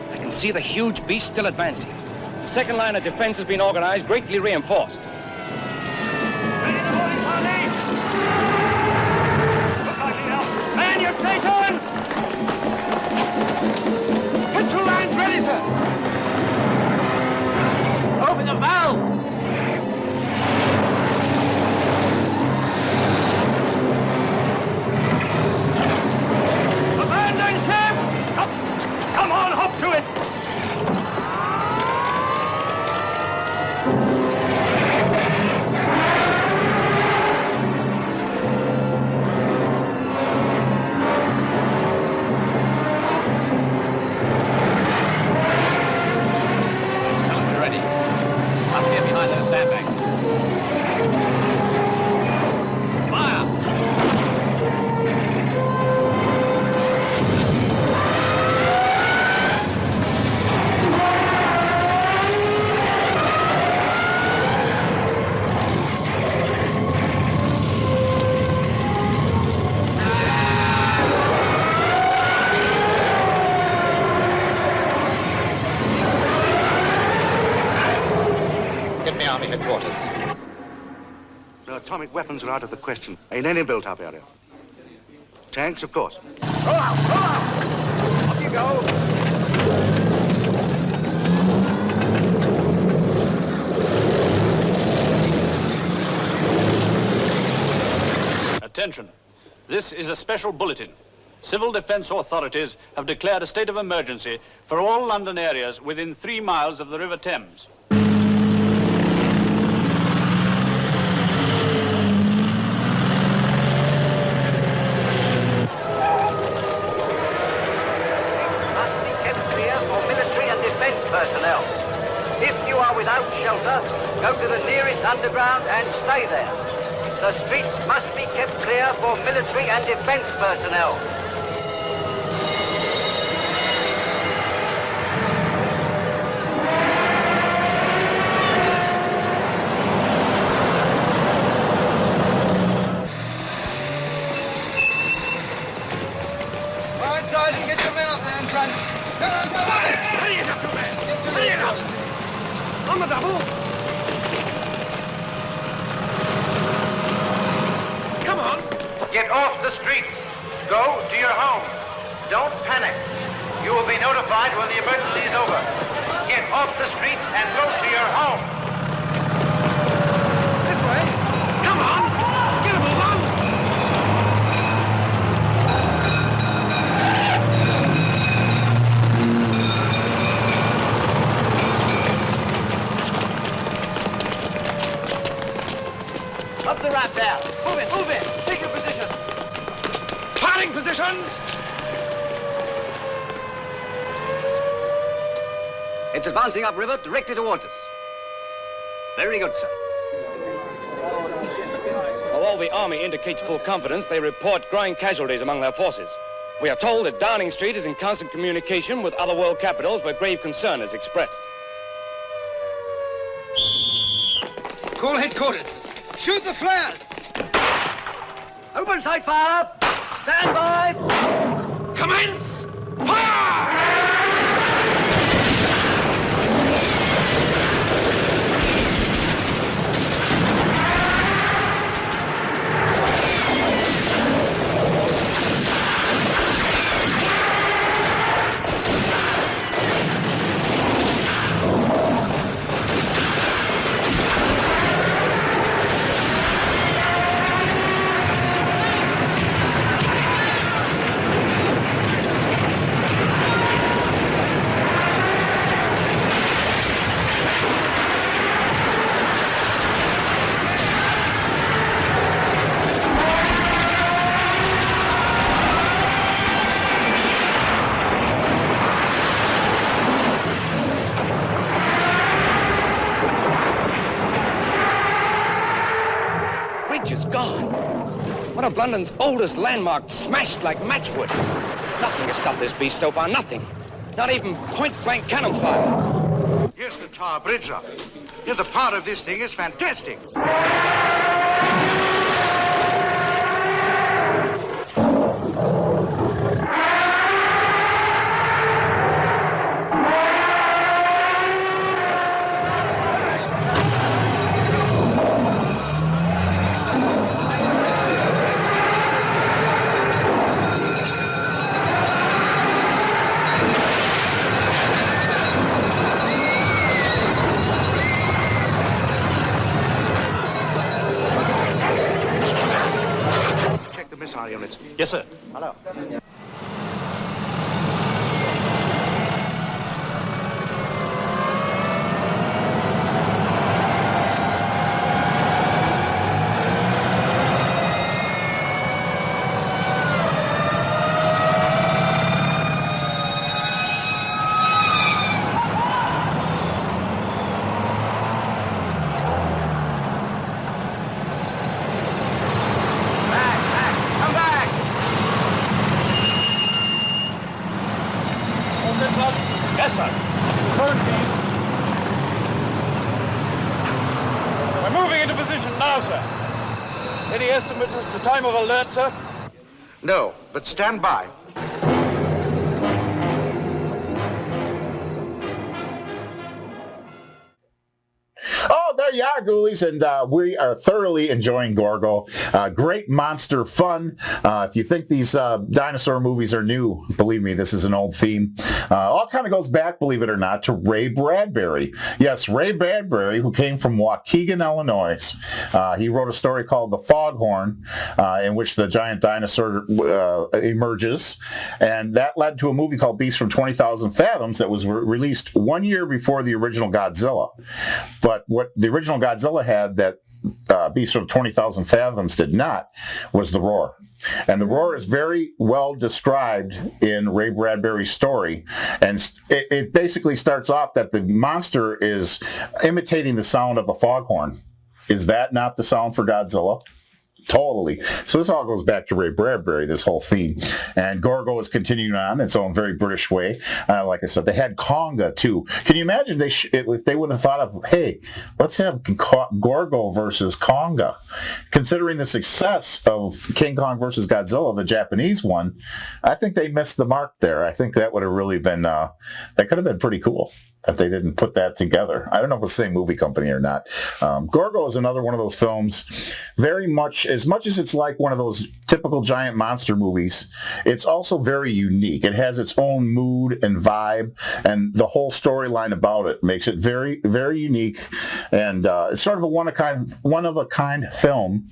I can see the huge beast still advancing. The second line of defense has been organized, greatly reinforced. Man your stations! Control lines ready, sir. Open the valves! Abandon ship! Come on, hop to it! Ready. Up here behind those sandbags. Fire! Get me Army headquarters. The atomic weapons are out of the question in any built-up area. Tanks, of course. Roll out! Roll out! Up you go! Attention. This is a special bulletin. Civil defense authorities have declared a state of emergency for all London areas within 3 miles of the River Thames. Must be kept clear for military and defense personnel. If you are without shelter, go to the nearest underground and stay there. The streets must be kept clear for military and defense personnel. All right, Sergeant, get your men up there in front. Come on, come on! Hurry it up, you men! Hurry it up! On the double! Come on! Get off the streets. Go to your homes. Don't panic. You will be notified when the emergency is over. Get off the streets and go to your home. This way! Come on! Get a move on! Up the ramp there. Move it, move it. Take your position. Firing positions! It's advancing upriver directly towards us. Very good, sir. Although the Army indicates full confidence, they report growing casualties among their forces. We are told that Downing Street is in constant communication with other world capitals where grave concern is expressed. Call headquarters. Shoot the flares. Open sight fire. Stand by. Commence. Fire! One of London's oldest landmarks smashed like matchwood. Nothing has stopped this beast so far, nothing. Not even point-blank cannon fire. Here's the Tower Bridge up. Yeah, the power of this thing is fantastic. Units. Yes, sir. Hello. Yes, sir. Currently. We're moving into position now, sir. Any estimate as to time of alert, sir? No, but stand by. Oh, there you are, ghoulies, and we are thoroughly enjoying Gorgo. Great monster fun. If you think these dinosaur movies are new, believe me, this is an old theme. All kind of goes back, believe it or not, to Ray Bradbury. Yes, Ray Bradbury, who came from Waukegan, Illinois. He wrote a story called The Foghorn, in which the giant dinosaur emerges, and that led to a movie called Beast from 20,000 Fathoms that was released 1 year before the original Godzilla. But what the original Godzilla had that Beast from 20,000 Fathoms did not was the roar. And the roar is very well described in Ray Bradbury's story. And it basically starts off that the monster is imitating the sound of a foghorn. Is that not the sound for Godzilla? Totally. So this all goes back to Ray Bradbury, this whole theme. And Gorgo is continuing on its own very British way. Like I said, they had Conga, too. Can you imagine if they would have thought of, hey, let's have Gorgo versus Conga? Considering the success of King Kong versus Godzilla, the Japanese one, I think they missed the mark there. I think that would have really been, that could have been pretty cool if they didn't put that together. I don't know if it's the same movie company or not. Gorgo is another one of those films, very much, as much as it's like one of those typical giant monster movies, it's also very unique. It has its own mood and vibe, and the whole storyline about it makes it very, very unique. And it's sort of a one-of-a-kind film,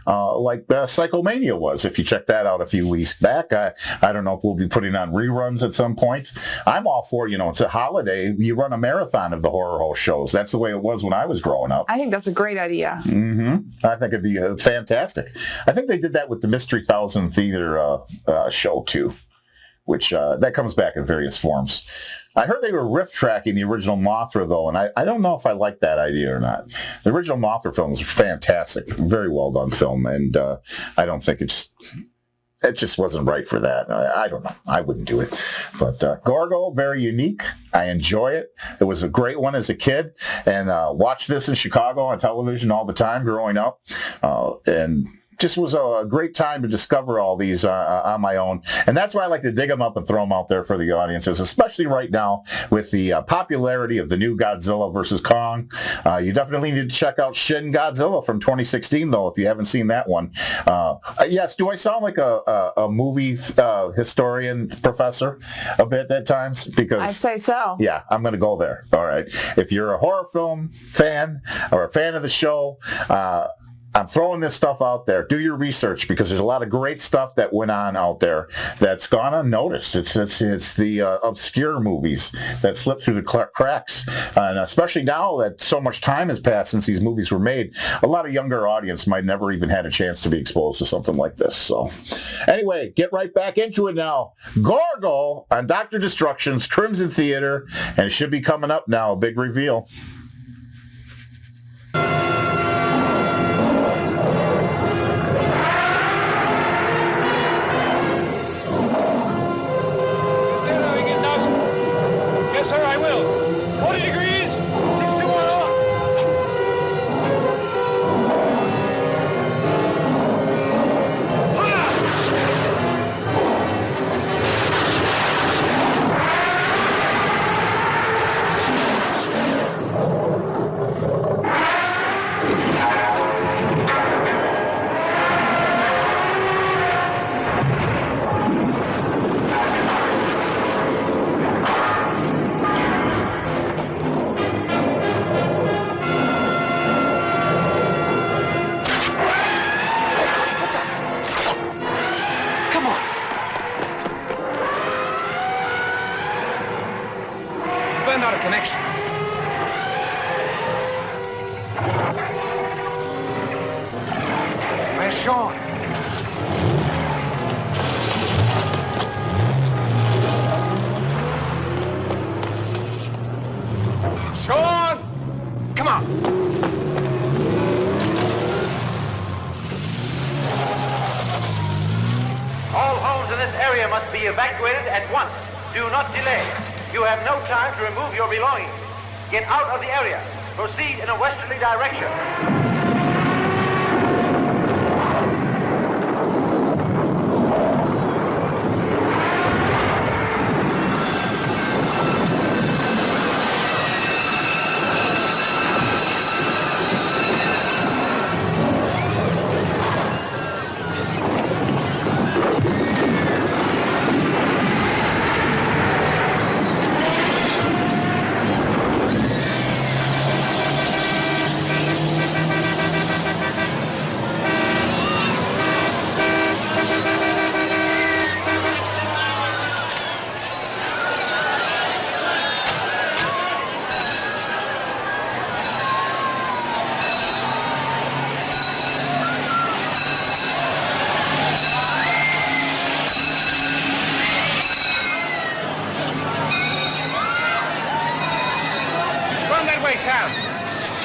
like Psychomania was, if you check that out a few weeks back. I don't know if we'll be putting on reruns at some point. I'm all for, it's a holiday. You run a marathon of the horror shows. That's the way it was when I was growing up. I think that's a great idea. Mm-hmm. I think it'd be fantastic. I think they did that with the Mystery Thousand Theater show, too, which that comes back in various forms. I heard they were riff tracking the original Mothra, though, and I don't know if I like that idea or not. The original Mothra film was fantastic. Very well done film, and I don't think it's it just wasn't right for that. I don't know. I wouldn't do it. But Gorgo, very unique. I enjoy it. It was a great one as a kid, and watched this in Chicago on television all the time growing up, and just was a great time to discover all these on my own. And that's why I like to dig them up and throw them out there for the audiences, especially right now with the popularity of the new Godzilla versus Kong. You definitely need to check out Shin Godzilla from 2016, though, if you haven't seen that one. Yes, do I sound like a movie historian professor a bit at times? Because I'd say so. Yeah, I'm going to go there. All right. If you're a horror film fan or a fan of the show, I'm throwing this stuff out there. Do your research, because there's a lot of great stuff that went on out there that's gone unnoticed. It's the obscure movies that slip through the cracks, and especially now that so much time has passed since these movies were made, a lot of younger audience might never even had a chance to be exposed to something like this. So, anyway, get right back into it now. Gorgo on Dr. Destruction's Crimson Theater, and it should be coming up now. A big reveal. Yes, sir, I will. 40 degrees, 621 off. Not a connection. Where's Sean? Sean! Come on. All homes in this area must be evacuated at once. Do not delay. You have no time to remove your belongings. Get out of the area. Proceed in a westerly direction.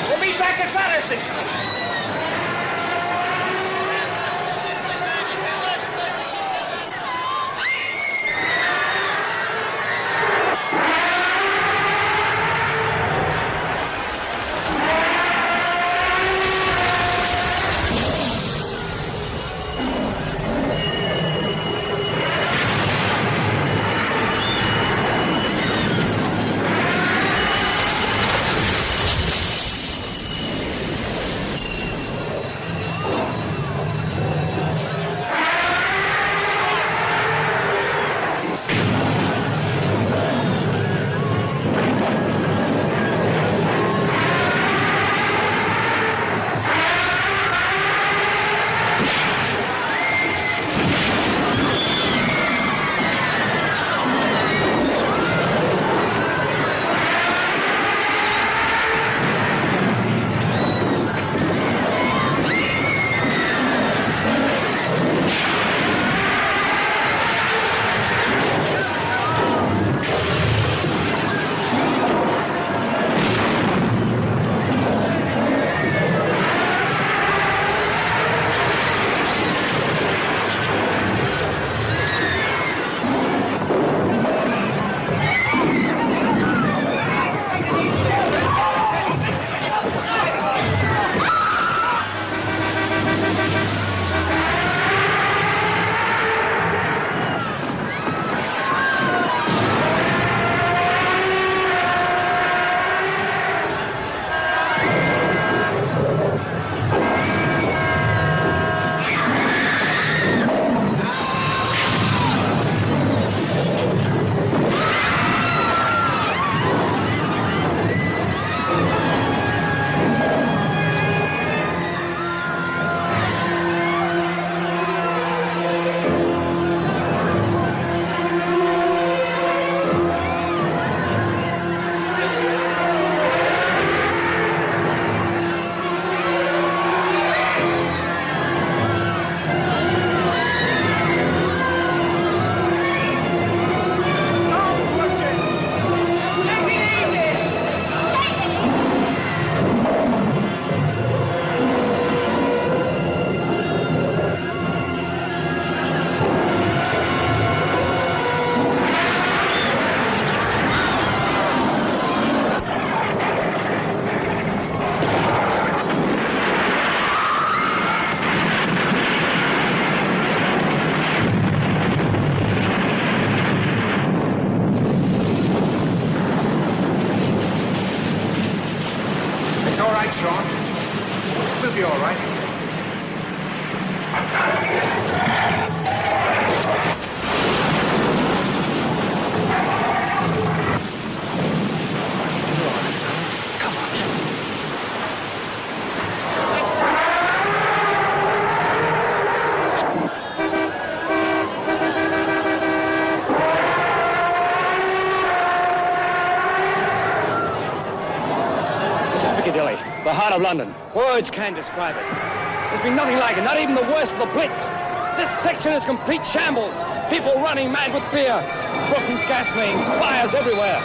We'll be back at Battersea. right, Sean. We'll be all right. Come on, Sean. This is Piccadilly, the heart of London. Words can't describe it. There's been nothing like it, not even the worst of the Blitz. This section is complete shambles. People running mad with fear. Broken gas mains, fires everywhere.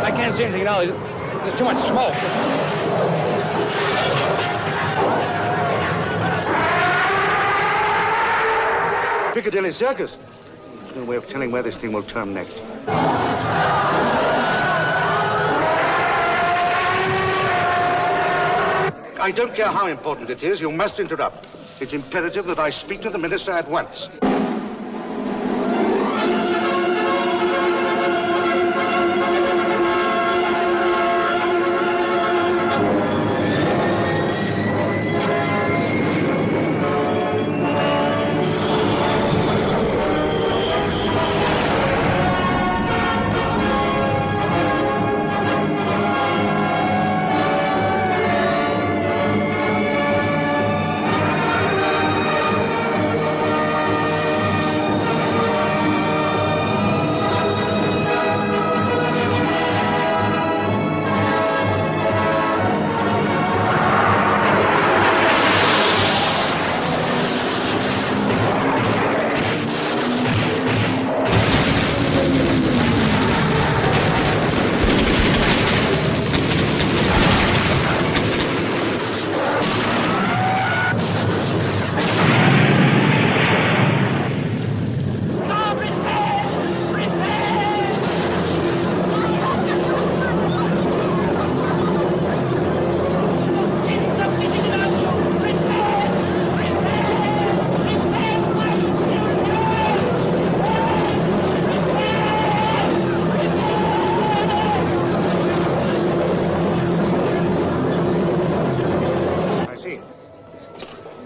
I can't see anything now. There's too much smoke. Piccadilly Circus. There's no way of telling where this thing will turn next. I don't care how important it is, you must interrupt. It's imperative that I speak to the minister at once.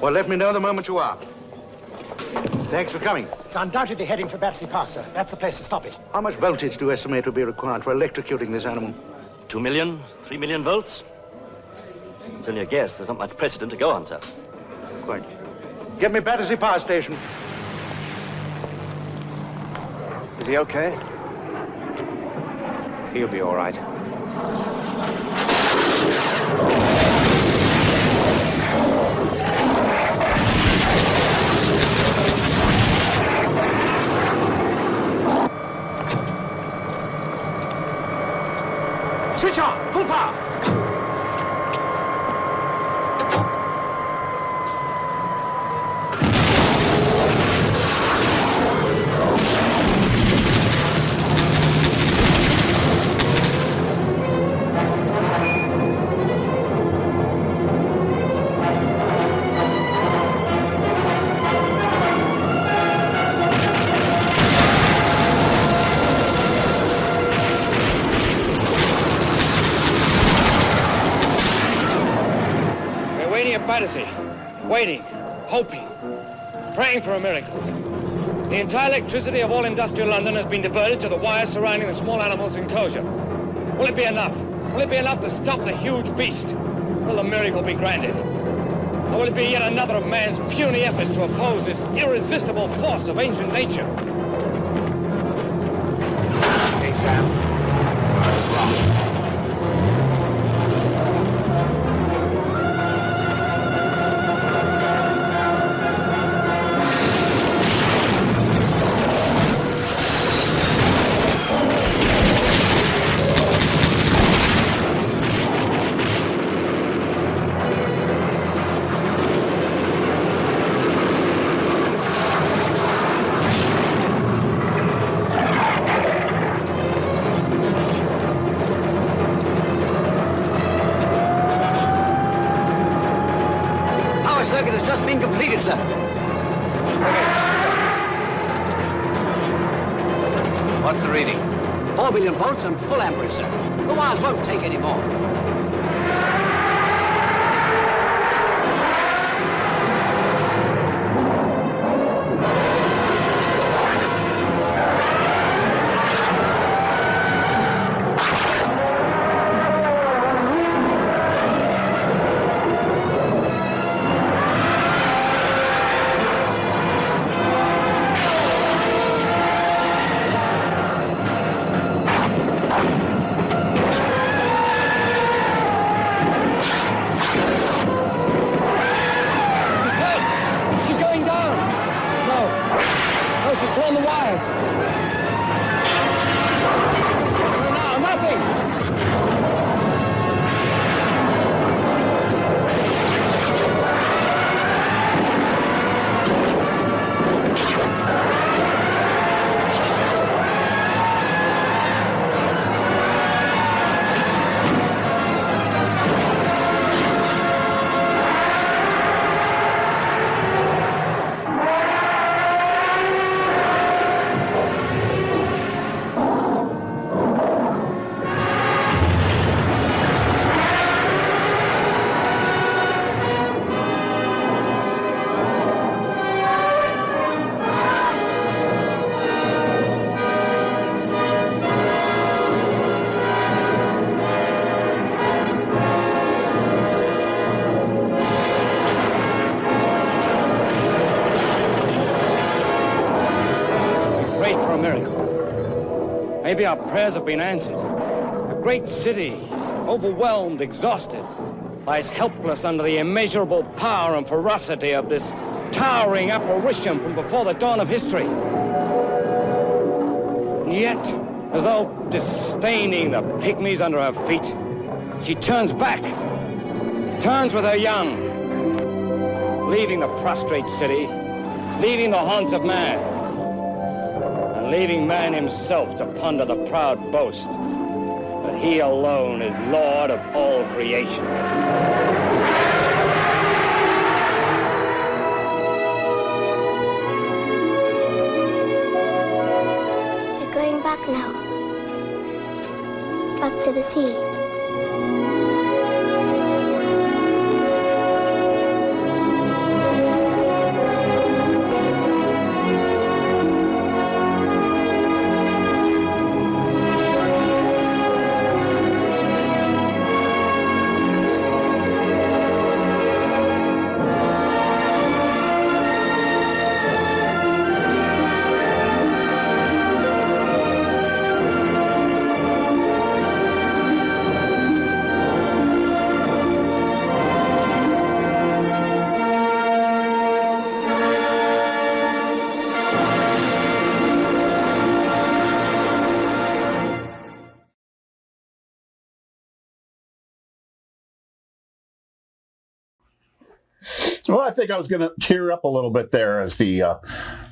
Well, let me know the moment you are. Thanks for coming. It's undoubtedly heading for Battersea Park, sir. That's the place to stop it. How much voltage do you estimate will be required for electrocuting this animal? 2 million, 3 million volts. It's only a guess. There's not much precedent to go on, sir. Quite. Get me Battersea Power Station. Is he okay? He'll be all right. Switch on! Full power! Battersea, waiting, hoping, praying for a miracle. The entire electricity of all industrial London has been diverted to the wires surrounding the small animals' enclosure. Will it be enough? Will it be enough to stop the huge beast? Will the miracle be granted? Or will it be yet another of man's puny efforts to oppose this irresistible force of ancient nature? Hey, Sam. Sorry I was wrong. has just been completed, sir. What's the reading? 4 million volts and full amperage, sir. The wires won't take any more. Maybe our prayers have been answered. A great city, overwhelmed, exhausted, lies helpless under the immeasurable power and ferocity of this towering apparition from before the dawn of history. And yet, as though disdaining the pygmies under her feet, she turns back, turns with her young, leaving the prostrate city, leaving the haunts of man, leaving man himself to ponder the proud boast that he alone is Lord of all creation. We're going back now. Back to the sea. Well, I think I was going to tear up a little bit there as the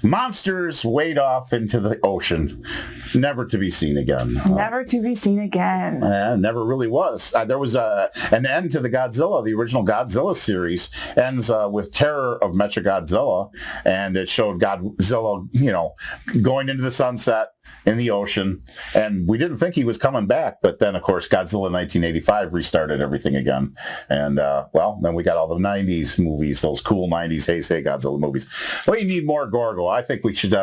monsters wade off into the ocean, never to be seen again. Never to be seen again. Never really was. There was an end to the Godzilla. The original Godzilla series ends with Terror of Mechagodzilla, and it showed Godzilla, going into the sunset in the ocean, and we didn't think he was coming back, but then, of course, Godzilla 1985 restarted everything again, and, then we got all the 90s movies, those cool 90s Heisei Godzilla movies. We need more Gorgo. I think we should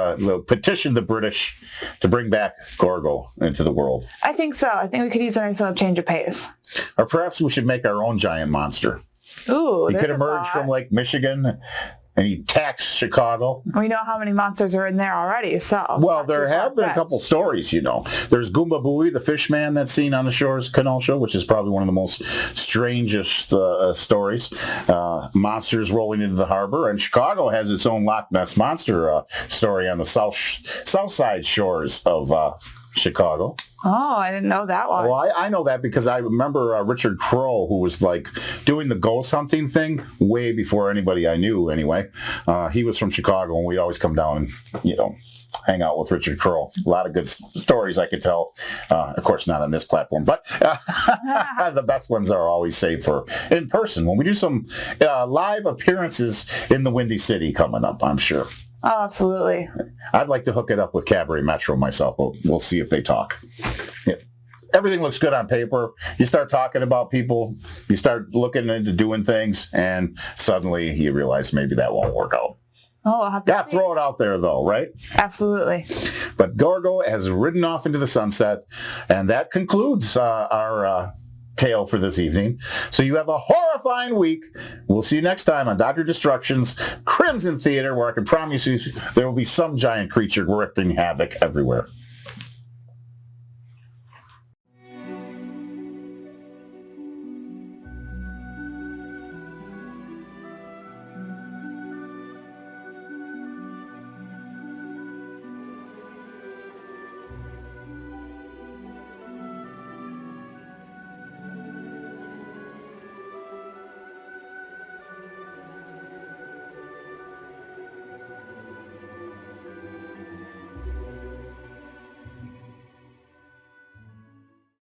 petition the British to bring back Gorgo into the world. I think so. I think we could use a nice little change of pace. Or perhaps we should make our own giant monster. Ooh, he could emerge from Lake Michigan, and he attacks Chicago. We know how many monsters are in there already, so... Well, there have been a couple stories, There's Goomba Booey, the fish man that's seen on the shores of Kenosha, which is probably one of the most strangest stories. Monsters rolling into the harbor. And Chicago has its own Loch Ness Monster story on the south side shores of Chicago. Oh, I didn't know that one. Well, I know that because I remember Richard Crowe, who was doing the ghost hunting thing way before anybody I knew anyway. He was from Chicago, and we'd always come down and, hang out with Richard Kroll. A lot of good stories I could tell. Of course, not on this platform, but the best ones are always saved for in person when we do some live appearances in the Windy City coming up, I'm sure. Oh, absolutely. I'd like to hook it up with Cabaret Metro myself. We'll see if they talk. Yeah. Everything looks good on paper. You start talking about people, you start looking into doing things, and suddenly you realize maybe that won't work out. Oh, I'll have to see. Throw it out there, though, right? Absolutely. But Gorgo has ridden off into the sunset, and that concludes our tale for this evening. So you have a horrifying week. We'll see you next time on Dr. Destruction's Crimson Theater, where I can promise you there will be some giant creature wreaking havoc everywhere.